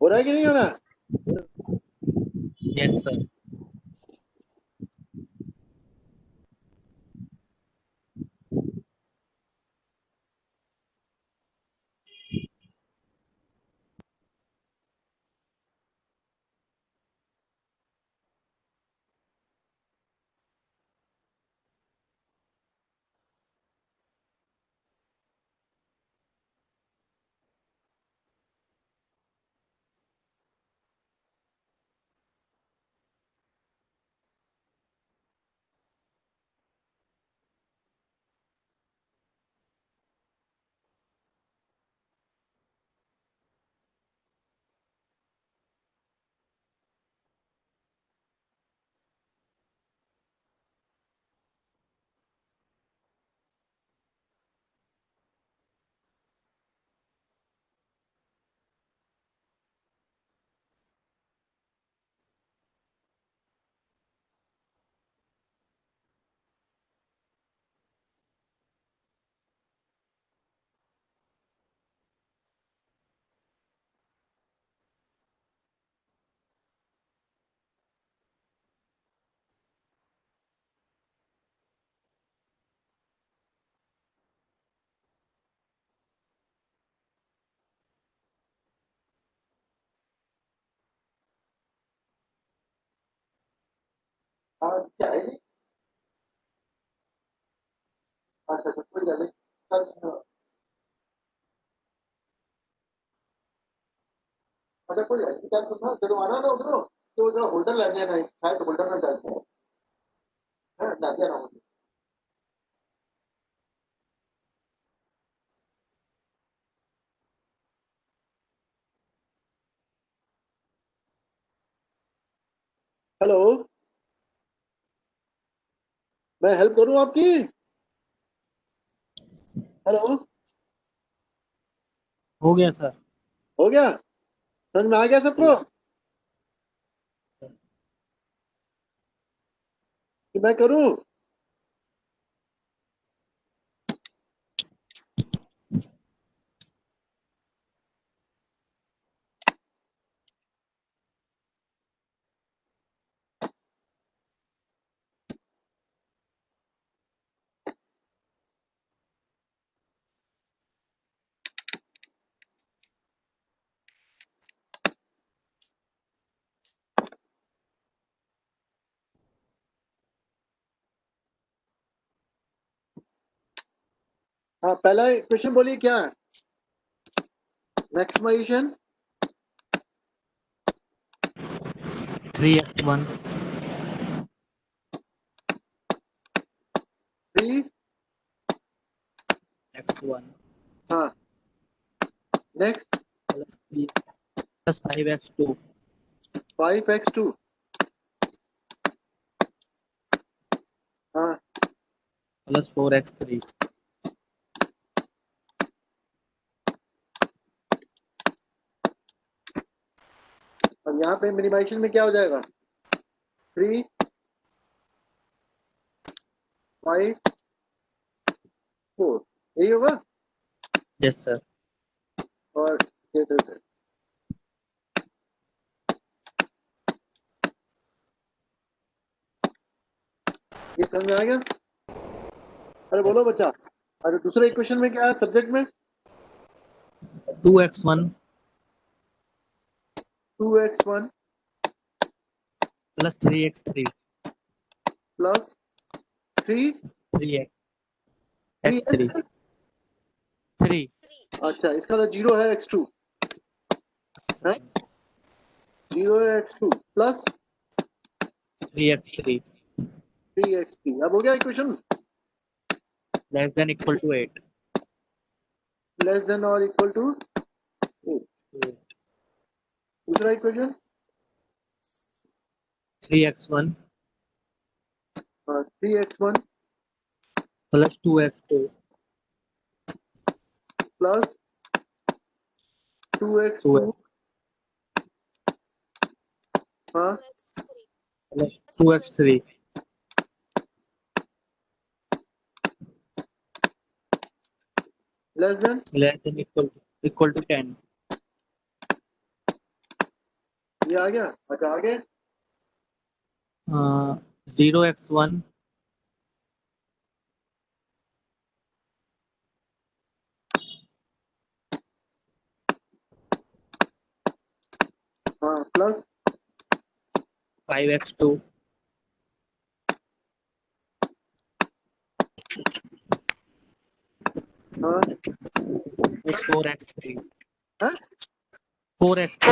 हो रहा है कि नहीं हो रहा है? Yes, sir. हाँ, क्या है? अच्छा, तो कोई गल नहीं। कल- अच्छा, कोई गल नहीं। क्या सुनना, जब आना ना उधरों, तो जो होल्डर लै देना, शायद होल्डर ना चलते हैं, लै देना। हेलो, मैं हेल्प करूं आपकी? हेलो, हो गया सर। हो गया? समझ में आ गया सबको कि मैं करूं? हाँ, पहला क्वेश्चन बोलिए क्या है? मैक्सिमाइजेशन 3x1 3, x1 हाँ, next plus 3 plus 5x2 5x2, हाँ, plus 4x3 और यहाँ पे मिनिमाइजेशन में क्या हो जाएगा? 3, 5, 4, यही होगा। yes sir और ये देते हैं। ये समझ में आ गया? अरे बोलो बच्चा। अरे दूसरे इक्वेशन में क्या है सब्जेक्ट में? 2x1 2x1 plus 3x3 plus 3 3x 3x, 3 अच्छा इसका तो 0 है x2, है 0 है x2 प्लस 3x3 3x3। अब हो गया equation? less than equal to 8 less than और इक्वल टू 8। दूसरा equation 3x1 3x1 plus 2x2 plus 2x2, 2x हाँ plus 2x3 less than less than equal to 10 ये आ गया। अच्छा आगे 0x1 हाँ प्लस 5x2 हाँ plus 4x3 हाँ 4x3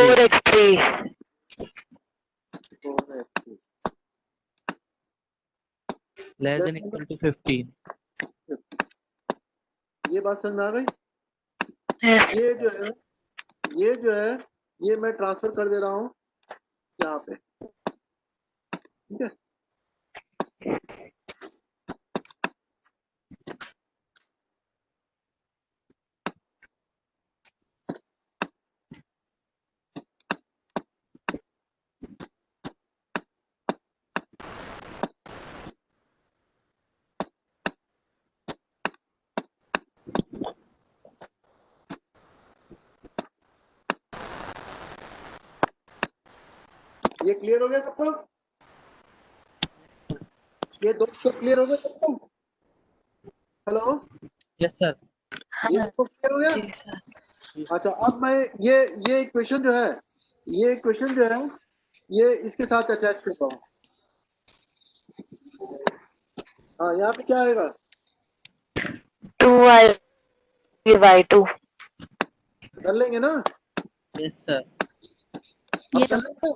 4x3 less than equal to 15 ये बात समझ में आ गई? yes ये जो है ये मैं ट्रांसफर कर दे रहा हूँ यहाँ पे, ठीक है? ये क्लियर हो गया सबको? ये दो सब क्लियर हो गए सबको? हेलो, yes sir ये सबको क्लियर हो गया? जी सर अच्छा अब मैं ये क्वेश्चन जो है ये इसके साथ अटैच करता हूँ। हाँ यहाँ पे क्या आएगा? 2y by 2 कर लेंगे ना? yes sir अब कर लेंगे?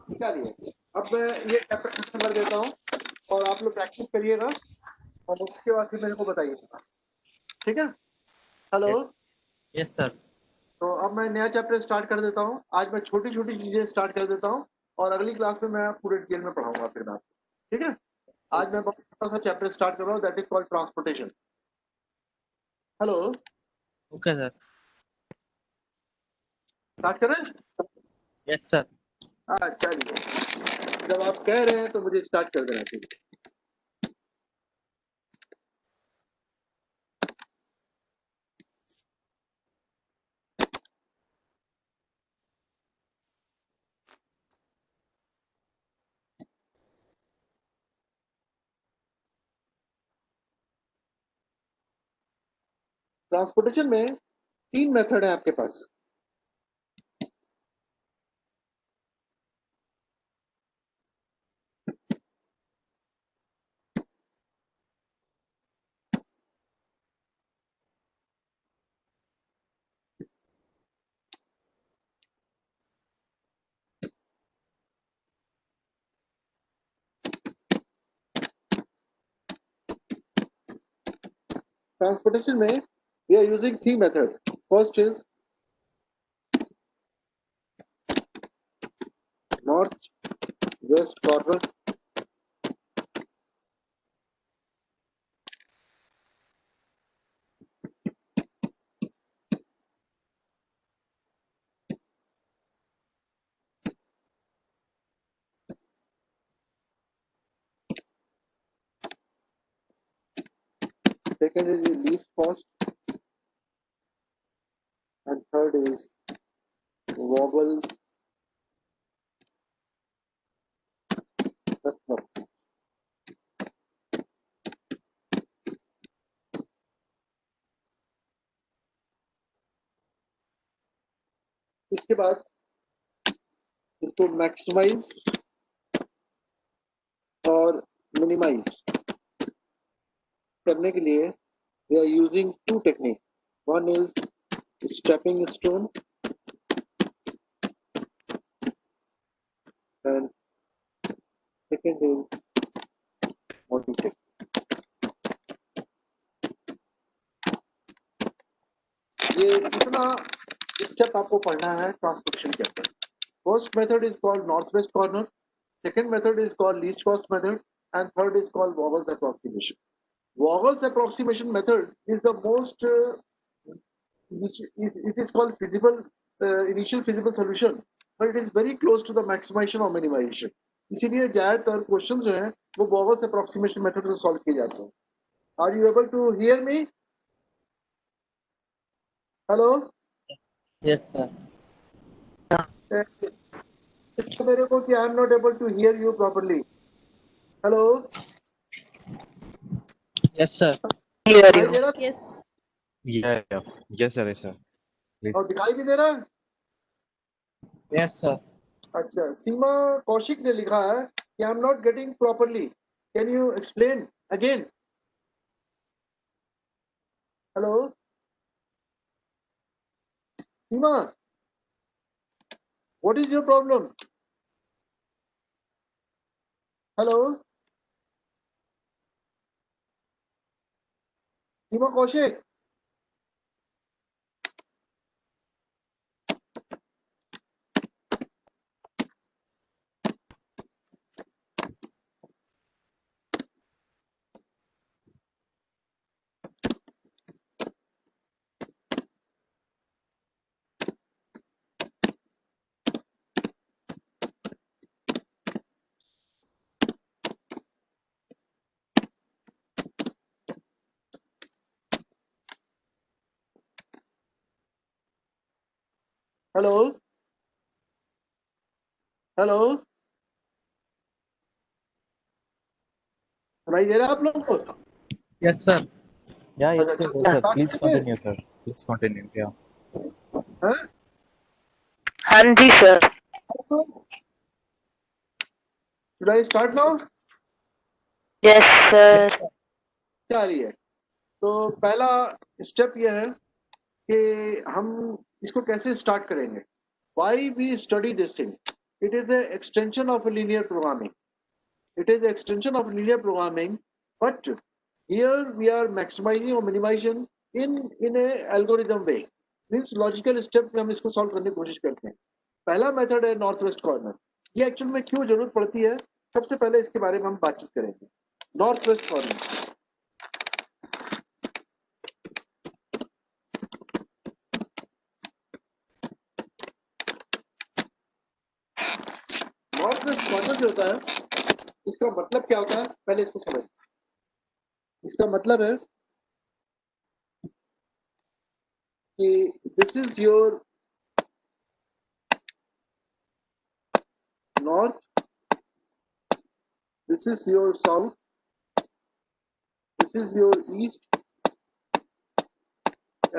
निकालिए। अब मैं ये चैप्टर खत्म कर देता हूँ और आप लोग प्रैक्टिस करिएगा और उसके बाद फिर मेरे को बताइएगा, ठीक है? हेलो, yes sir तो अब मैं नया चैप्टर स्टार्ट कर देता हूँ। आज मैं छोटी छोटी चीजें स्टार्ट कर देता हूँ और अगली क्लास में मैं पूरे डिटेल में पढ़ाऊंगा फिर मैं आपको, ठीक है। आज मैं बहुत छोटा सा चैप्टर स्टार्ट कर रहा हूँ, that is called transportation. Hello, Okay, sir. Start करें? Yes, sir. हाँ चलिए, जब आप कह रहे हैं तो मुझे स्टार्ट कर देना चाहिए। ट्रांसपोर्टेशन में 3 मेथड है आपके पास। ट्रांसपोर्टेशन में we are using 3 method. First is north west corner, second is least cost, and third is wobble. इसके बाद इसको मैक्सिमाइज और मिनिमाइज करने के लिए we are using 2 technique. One is stepping stone and second is mounting technique. ये इतना step आपको पढ़ना है ट्रांसपोर्टेशन के अंदर। First method is called north west corner, second method is called least cost method, and third is called Vogel's approximation. Vogels approximation method is the most it is called feasible initial feasible solution, but it is very close to the maximization or minimization. इसीलिए ज्यादातर question जो हैं वो Vogels approximation method से solve किए जाते हैं. Are you able to hear me? Hello? Yes, sir. इसको मेरे को कि I am not able to hear you properly. Hello? Yes, sir. Hear दिखाई you. दे रहा Yes. Yeah. Yes, sir. Yes, sir. Please. और दिखाई भी दे रहा है? Yes, sir. अच्छा, सीमा कौशिक ने लिखा है कि आई am not getting properly, can you explain again? Hello Seema, what is your problem? Hello Seema Kaushik, hello hello, सुनाई दे रहा है आप लोगों को? Yes, sir. Yeah, yes, अच्छा, sir. Yes, sir. start Please करेंगे? continue, sir. Please continue. Yeah. हाँ? हाँ जी sir. Should I start now? Yes sir. चलिए, तो पहला स्टेप यह है कि हम इसको कैसे स्टार्ट करेंगे. Why we study this thing? It is an extension of linear programming. It is an extension of linear programming, but here we are maximizing or minimizing in a algorithm way. Means logical step में हम इसको solve करने की कोशिश करते हैं. पहला method है नॉर्थ वेस्ट कॉर्नर. ये एक्चुअल में क्यों जरूरत पड़ती है, सबसे पहले इसके बारे में हम बातचीत करेंगे। North west corner, north west corner जो होता है, इसका मतलब क्या होता है, पहले इसको समझ। इसका मतलब है कि this is your north, this is your south, this is your east,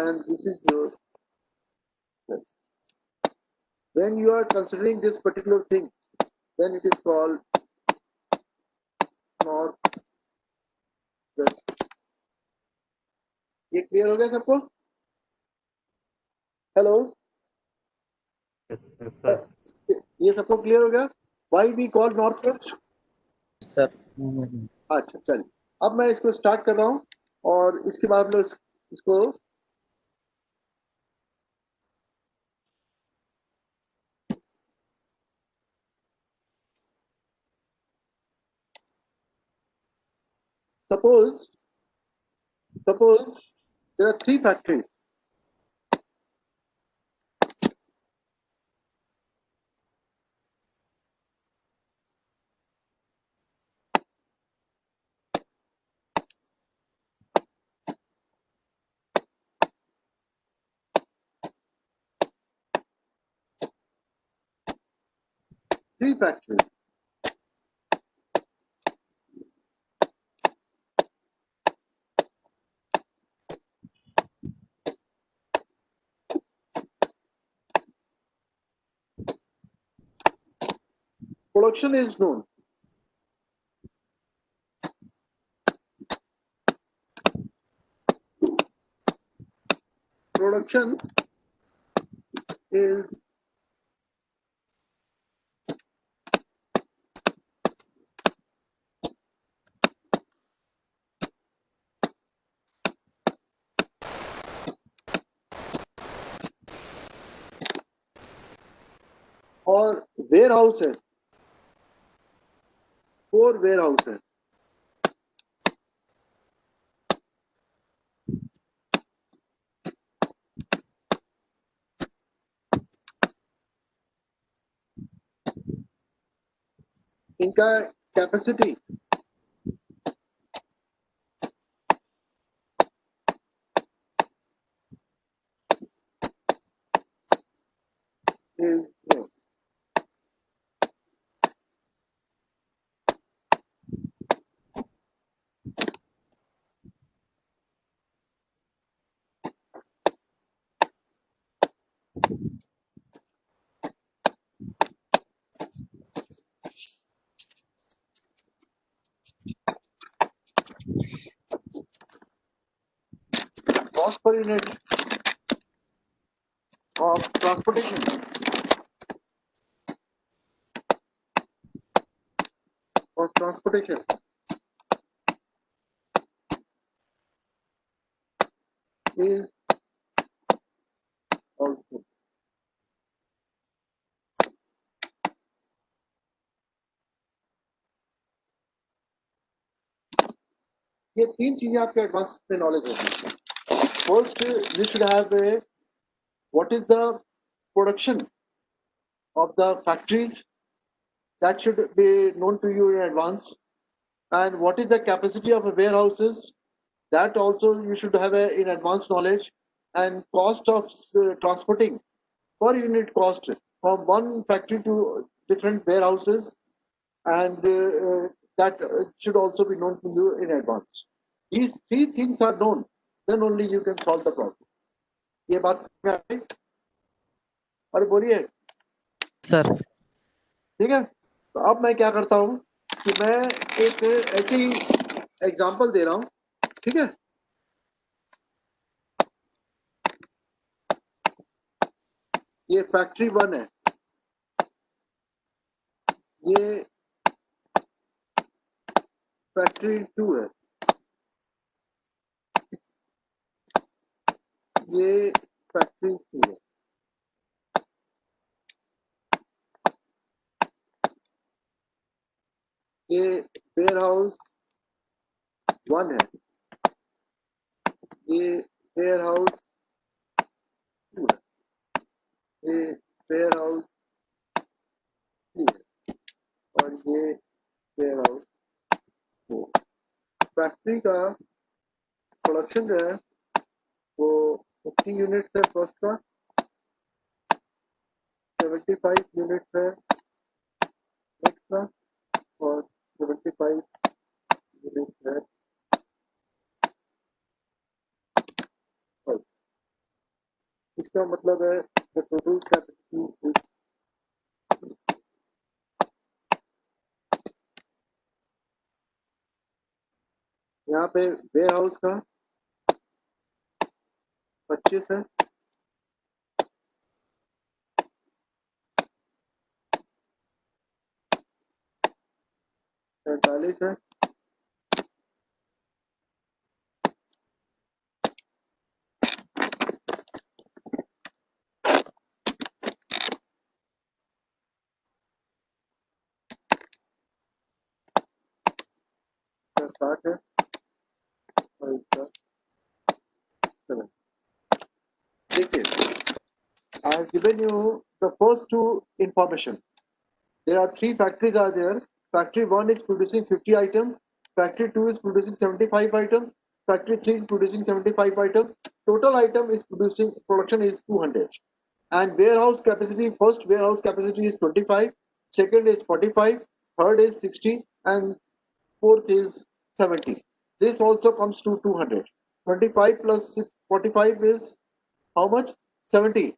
and this is your west. When you are considering this particular thing, then it is called north west. ये क्लियर हो गया सबको? Hello, Yes, sir. ये सबको clear हो गया? Why we call north west? Sir. अच्छा चलिए, अब मैं इसको स्टार्ट कर रहा हूँ और इसके बाद हम लोग इसको suppose there are 3 factories. Three factories. Production is known. Production is और वेयर हाउस है, 4 वेयर हाउस है। इनका capacity is cost per unit of transportation is also ये 3 चीजें आपके एडवांस में नॉलेज होगी। First you should have a what is the production of the factories, that should be known to you in advance, and what is the capacity of a warehouses, that also you should have a in advance knowledge, and cost of transporting per unit cost from one factory to different warehouses, and that should also be known to you in advance. These 3 things are known, then only you can solve the problem. ये बात समझ में आई? और बोलिए Sir. ठीक है। तो अब मैं क्या करता हूँ कि मैं एक ऐसी एग्जांपल दे रहा हूँ, ठीक है। ये फैक्ट्री 1 है, ये फैक्ट्री 2 है, ये फैक्ट्री 3 है। हाउस 1 है, ये वेयर हाउस 2 है, ये वेयर हाउस 3 है और ये वेयर हाउस 4। फैक्ट्री का प्रोडक्शन जो है वो 50 यूनिट्स है फर्स्ट का, 75 यूनिट्स है नेक्स्ट का और 75 यूनिट्स है थर्ड। इसका मतलब है द टोटल कैपेसिटी इज यहाँ पे वेयर हाउस का 25 है, पैंतालीस है, इसका 60 है और इसका 7। देखिए, I have given you the first two information. There are 3 factories are there. Factory 1 is producing 50 items. Factory 2 is producing 75 items. Factory 3 is producing 75 items. Total item is production is 200. And warehouse capacity, first warehouse capacity is 25. Second is 45. Third is 60. And fourth is 70. This also comes to 200. 25 plus 45 is how much? 70.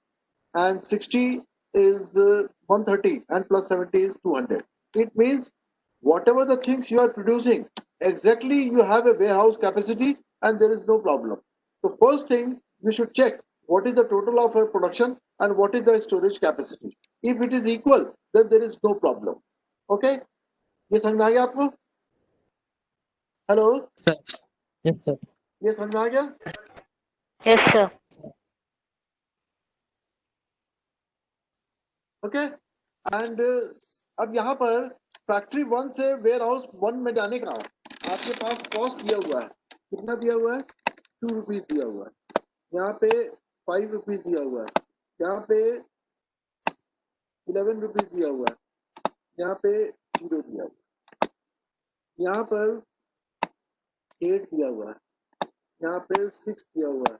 And 60 is 130 and plus 70 is 200. It means whatever the things you are producing, exactly you have a warehouse capacity and there is no problem. The first thing you should check what is the total of a production and what is the storage capacity. If it is equal, then there is no problem. Okay? ये समझ में आ गया आपको? Hello? Sir. Yes, sir. ये समझ में आ गया? Yes, sir. ओके एंड अब यहाँ पर फैक्ट्री 1 से वेयर हाउस 1 में जाने का आपके पास कॉस्ट दिया हुआ है, कितना दिया हुआ है? 2 रुपीज दिया हुआ है, यहाँ पे 5 रुपीज दिया हुआ है, यहाँ पे 11 रुपीज दिया हुआ है, यहाँ पे 0 दिया हुआ है, यहाँ पर 8 दिया हुआ है, यहाँ पे 6 दिया हुआ है,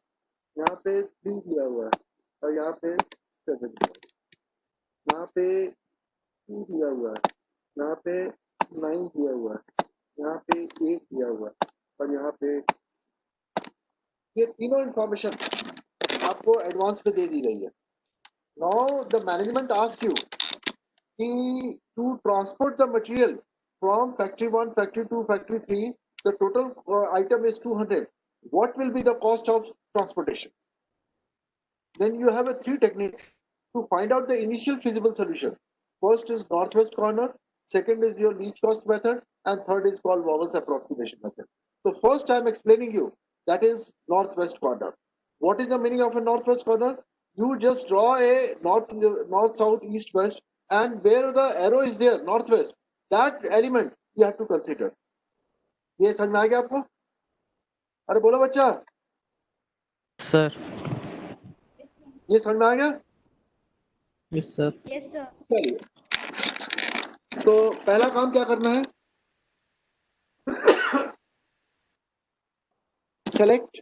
यहाँ पे 3 दिया हुआ है और यहाँ पे 7 दिया हुआ है, यहाँ पे 2 दिया हुआ है, यहाँ पे 9 दिया हुआ है, यहाँ पे 8 दिया हुआ है और यहाँ पे ये तीनों इंफॉर्मेशन आपको एडवांस पे दे दी गई है. Now the management ask you कि to transport the material from factory 1, factory 2, factory 3, the total item is 200. What will be the cost of transportation? Then you have 3 techniques to find out the initial feasible solution. First is northwest corner, second is your least cost method, and third is called Vogels approximation method. So first I am explaining you that is northwest corner. What is the meaning of a northwest corner? You just draw a north, south, east, west, and where the arrow is there, northwest, that element you have to consider. ये समझ में आ गया आपको? अरे बोलो बच्चा. Sir. ये समझ में आ गया? Yes, sir. Yes, sir. चलिए, तो पहला काम क्या करना है? Select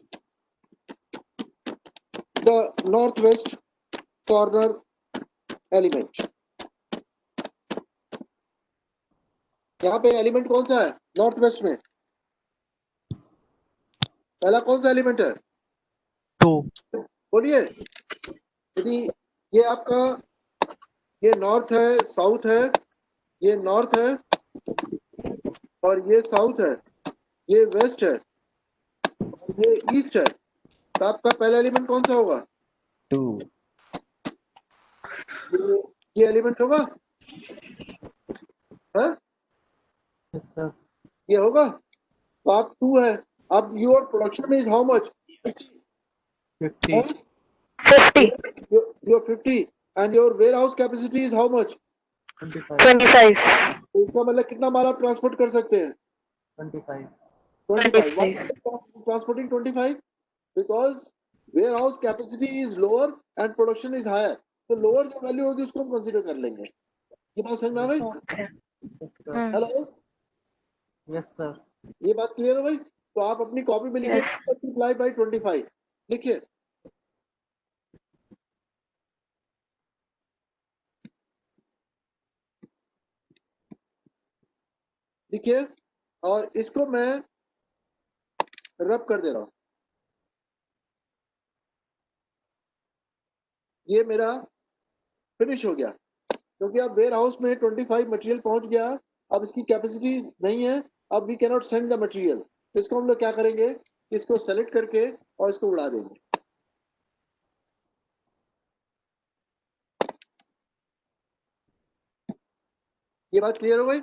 the northwest corner element. यहाँ पे एलिमेंट कौन सा है नॉर्थ वेस्ट में? पहला कौन सा एलिमेंट है? 2. बोलिए. यदि ये आपका ये नॉर्थ है, साउथ है, ये नॉर्थ है और ये साउथ है, ये वेस्ट है और ये ईस्ट है, तो आपका पहला एलिमेंट कौन सा होगा? 2. ये एलिमेंट होगा? हाँ? Yes, sir. ये होगा? तो आप 2 है. अब your production is how much? 50. 50. Your 50 and your warehouse capacity is how much? 25. 25. तो इसका मतलब कितना माल आप ट्रांसपोर्ट कर सकते हैं? 25. 25. Why 25. transporting 25? Because warehouse capacity is lower and production is higher. तो lower जो value होगी उसको हम consider कर लेंगे. ये बात समझ में आ गई? Okay. Yes, sir. Hello? Yes, sir. ये बात क्लियर हो गई? तो आप अपनी कॉपी में लिखिए Yes. multiply by 25. लिखिए. लिखिए और इसको मैं रब कर दे रहा हूं. ये मेरा फिनिश हो गया क्योंकि अब वेयर हाउस में 25 मटेरियल पहुंच गया. अब इसकी कैपेसिटी नहीं है. अब we can not send the material. तो इसको हम लोग क्या करेंगे, इसको सेलेक्ट करके और इसको उड़ा देंगे. ये बात क्लियर हो गई?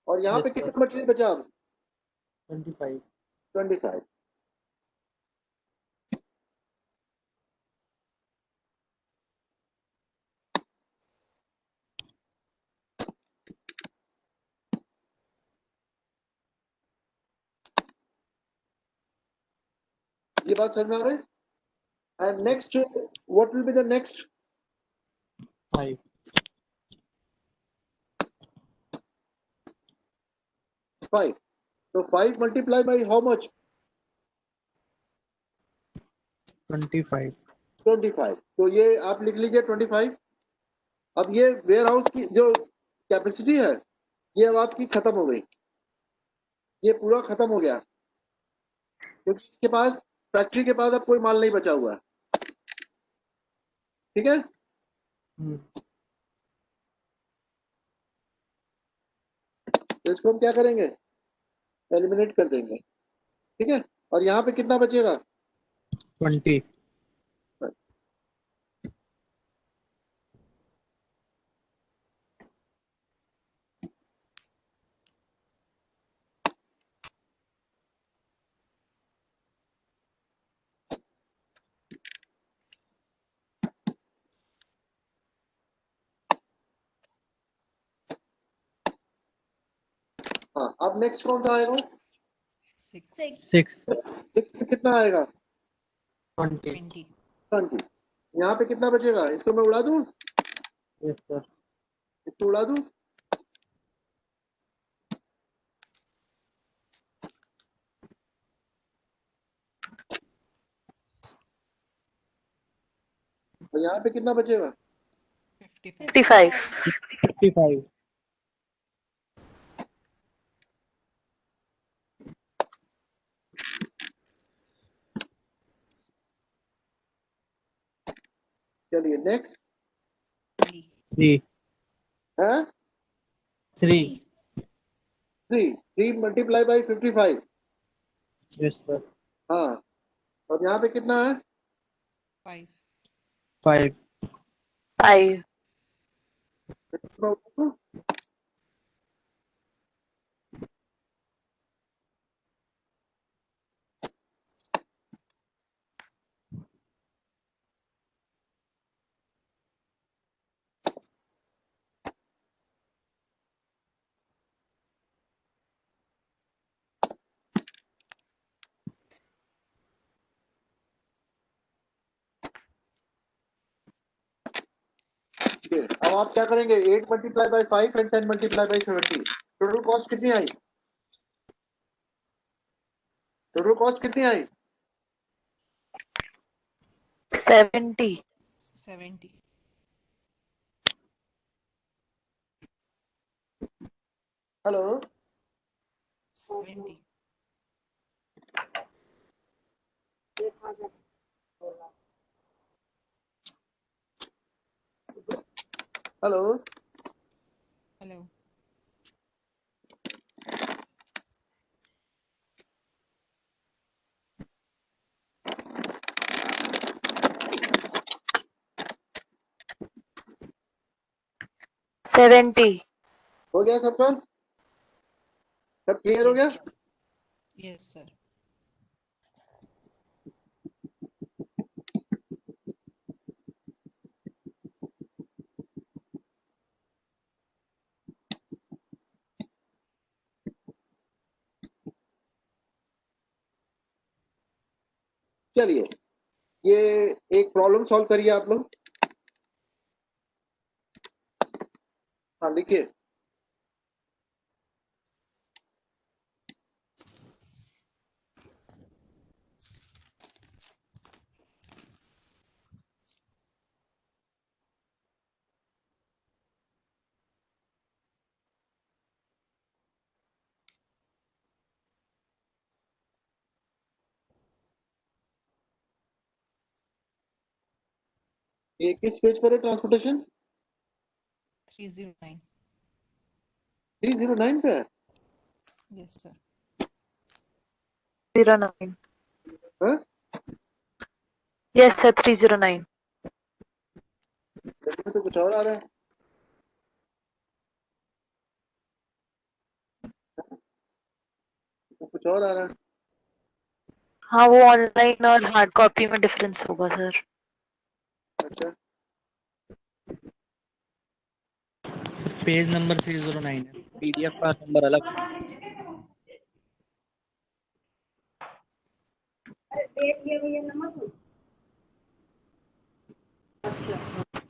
और यहाँ Yes, पे sir. कितना मटेरियल बचा? अब 25. 25. ये बात समझ में आ गई? And next what will be the next? 5. 5. तो 5 मल्टीप्लाई बाई हाउ मच? 25. 25. तो ये आप लिख लीजिए 25. अब ये वेयर हाउस की जो कैपेसिटी है ये अब आपकी खत्म हो गई. ये पूरा खत्म हो गया क्योंकि इसके पास फैक्ट्री के पास अब कोई माल नहीं बचा हुआ है. ठीक है? Hmm. तो इसको हम क्या करेंगे, एलिमिनेट कर देंगे. ठीक है? और यहाँ पे कितना बचेगा? 20. हाँ, अब नेक्स्ट कौन सा आएगा? 6. 6. 6 में कितना आएगा? 20. 20. 20. यहाँ पे कितना बचेगा? इसको मैं उड़ा दूं? Yes, sir. इसको उड़ा दूं? और यहाँ पे कितना बचेगा? 55. 55. 55. चलिए नेक्स्ट 3. 3. है 3. 3. 3 मल्टीप्लाई बाई 55. Yes, sir. हाँ, और यहाँ पे कितना है? 5. 5. 5. इसको उड़ा दूं? Okay, अब आप क्या करेंगे? 8 multiply by 5 and 10 multiply by 70. Total cost कितनी आई? टोटल कॉस्ट कितनी आई? 70. 70. हेलो? 70. हेलो? Hello. सेवेंटी। हो गया सबका? सब क्लियर हो गया? Yes, sir. चलिए, ये एक प्रॉब्लम सॉल्व करिए आप लोग। हाँ लिखिए। ये किस पेज पर है ट्रांसपोर्टेशन? 309. 309 पे है? Yes, sir. 09. हाँ? Yes, sir. 309. इसमें तो कुछ और आ रहा है। तो कुछ और आ रहा है। हाँ, वो ऑनलाइन और हार्ड कॉपी में डिफरेंस होगा सर। अच्छा, पेज नंबर 309 है, पीडीएफ का नंबर अलग है।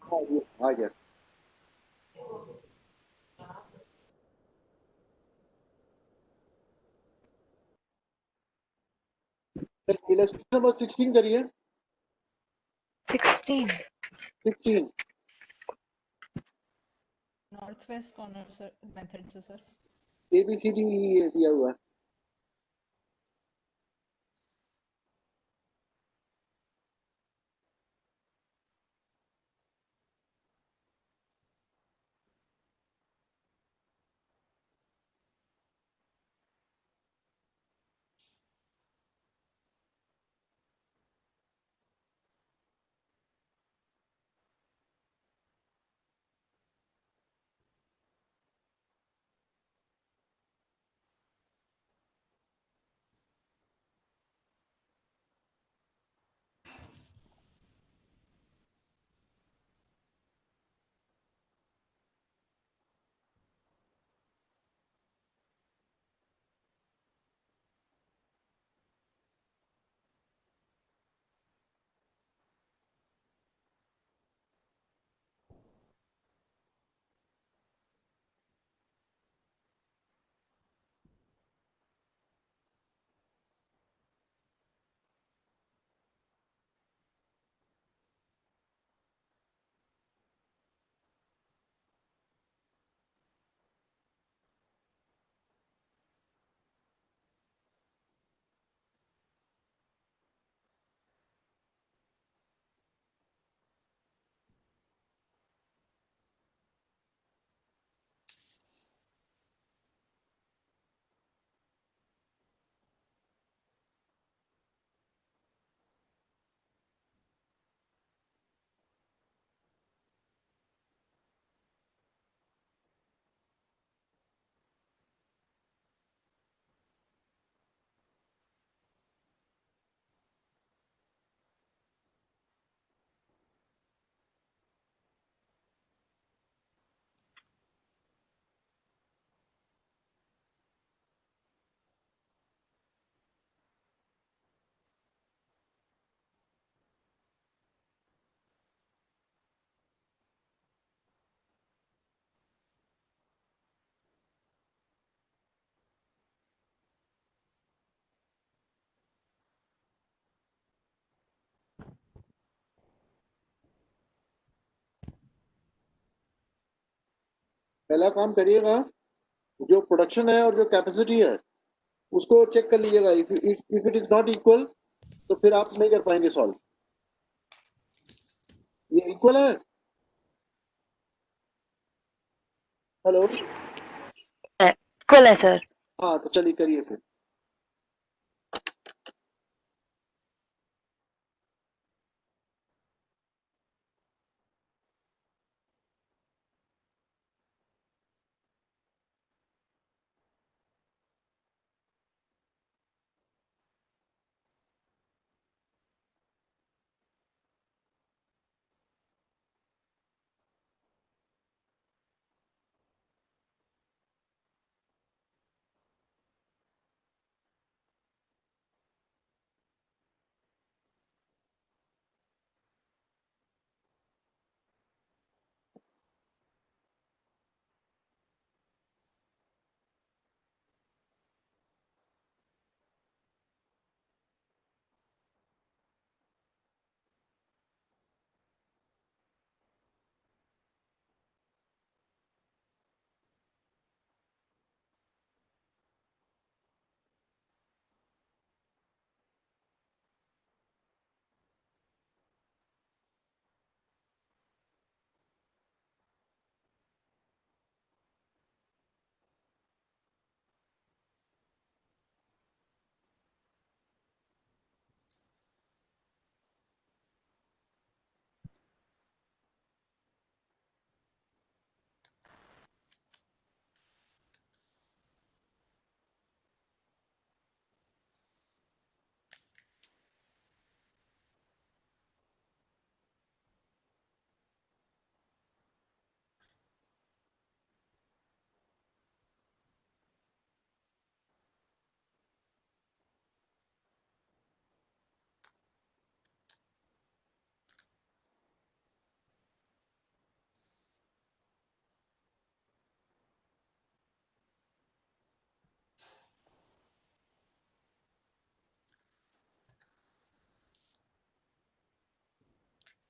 हाँ ये आ गया। इलस्ट्रेशन नंबर 16 करिए। 16. 16। Northwest corner, sir. Method से sir. ABCD दिया हुआ है। पहला काम करिएगा, जो प्रोडक्शन है और जो कैपेसिटी है उसको चेक कर लीजिएगा। If it is not equal तो फिर आप नहीं कर पाएंगे सॉल्व। ये इक्वल है? हेलो? इक्वल है सर। हाँ तो चलिए करिए फिर।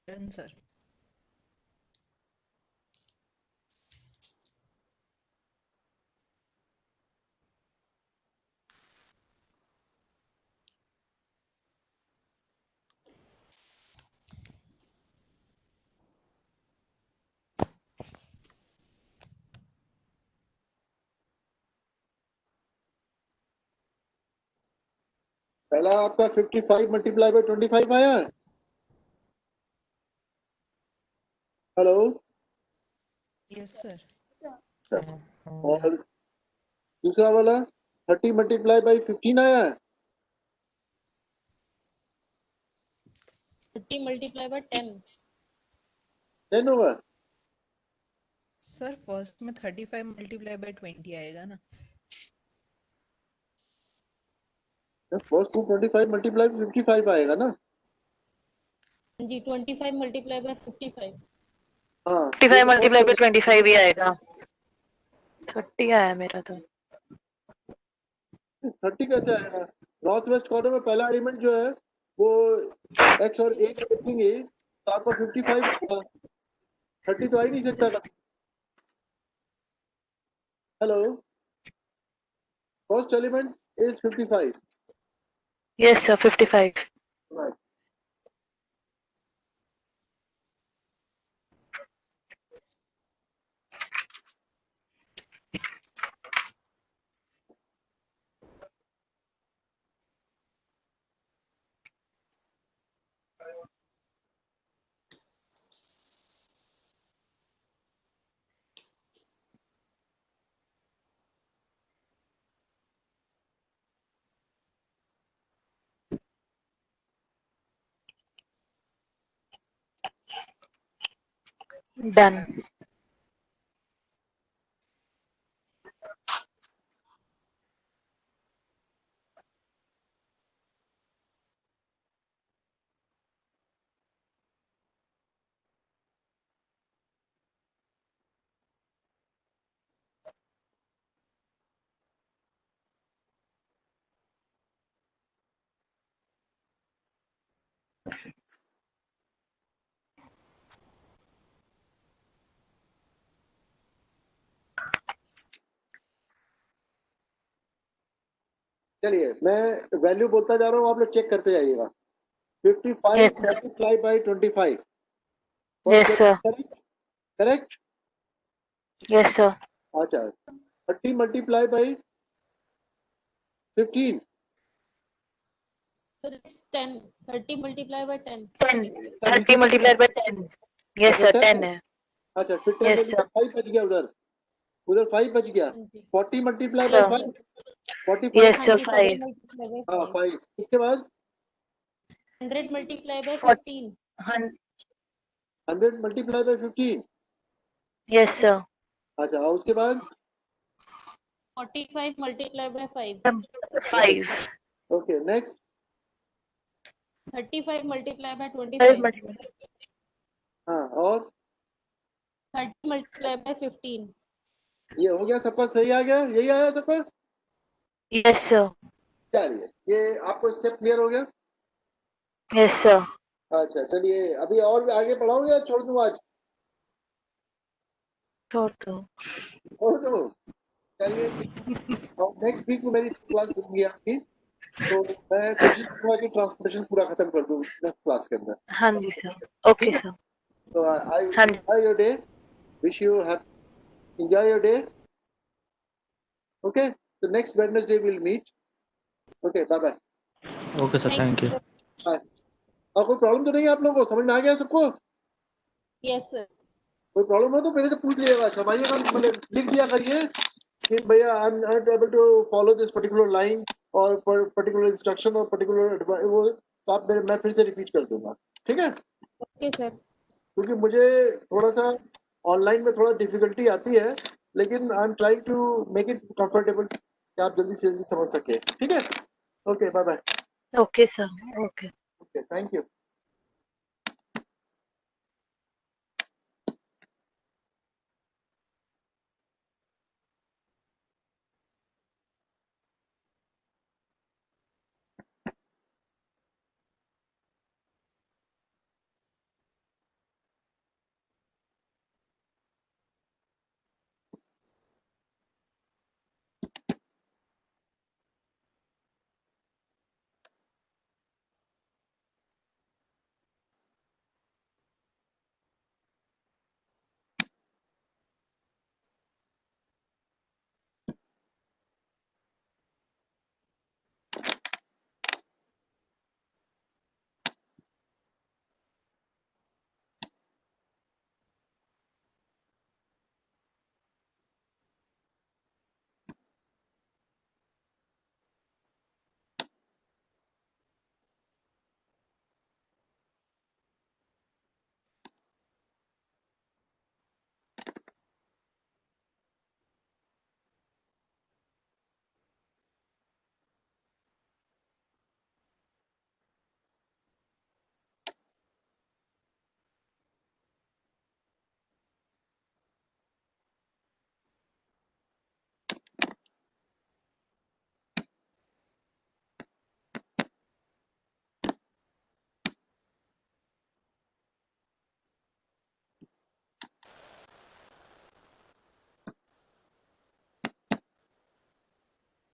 Done, sir. पहला आपका 55 मल्टीप्लाई बाय 25 आया है। हेलो। Yes, sir. और दूसरा वाला 30 मल्टीप्लाई बाय 15 आया है। 30 multiplied by 10. 10 होगा। Sir, first में 35 multiplied by 20 आएगा ना? फर्स्ट में 25 मल्टीप्लाई 55 आएगा ना। जी 25 multiplied by 55. हाँ 55 मल्टीप्लाई बाय 25 ही आएगा। 30 आया मेरा तो। 30 कैसे आएगा? नॉर्थ वेस्ट कॉर्नर में पहला एलिमेंट जो है वो x और a को रखेंगे तो आपका 55 होगा। 30 तो आ ही नहीं सकता ना। Hello. First element is 55। Yes sir 55। Right. Done. चलिए मैं वैल्यू बोलता जा रहा हूँ, आप लोग चेक करते जाइएगा। 55 Yes, sir. Multiply by 25। Yes, sir. Correct. Yes sir. अच्छा 30 multiply by 15। So it's 10. 30 multiplied by 10. 10 30 multiply by 10। Yes sir 10 है। अच्छा फिर 10 Yes, में sir. 5 बच गया, उधर 5 बच गया। जी 40 multiply by Sir. 5 45। Yes sir 40 5। multiplied by हाँ 5. 5। इसके बाद 100 multiplied by 40. 15. 100 multiply by 15। Yes sir. अच्छा और उसके बाद 45 multiplied by 5. 5 okay next 35 multiplied by 5 25. Multiply. हाँ और 30 multiplied by 15. ये हो गया सबका सही आ गया, यही आया सबका। Yes sir. चलिए ये आपको स्टेप क्लियर हो गया। Yes sir. अच्छा चलिए अभी और आगे बढ़ाऊं या छोड़ दूं आज? छोड़ दो। छोड़ दूं। चलिए और नेक्स्ट वीक में मेरी क्लास होगी आपकी, तो मैं कोशिश करूंगा कि ट्रांसपोर्टेशन पूरा खत्म कर दूं नेक्स्ट क्लास के अंदर। हाँ जी सर। Okay sir. तो आई हाँ जी। Enjoy your day, wish you have enjoy your day. Okay तो next Wednesday will meet. Okay bye bye. Okay sir, thank you. Bye. और कोई प्रॉब्लम तो नहीं है आप लोगों को, समझ में आ गया सबको? Yes sir. कोई प्रॉब्लम हो तो पहले से पूछ लीजिएगा, छपाइएगा, मतलब लिख दिया करिए कि भैया I am not able to follow this particular line और पर्टिकुलर इंस्ट्रक्शन और पर्टिकुलर वो, तो आप मैं फिर से रिपीट कर दूंगा, ठीक है? Okay sir. क्योंकि मुझे थोड़ा सा ऑनलाइन में थोड़ा डिफिकल्टी आती है, लेकिन I am trying to make it comfortable कि आप जल्दी से जल्दी समझ सके, ठीक है? Okay bye bye. Okay sir. Okay. Okay thank you.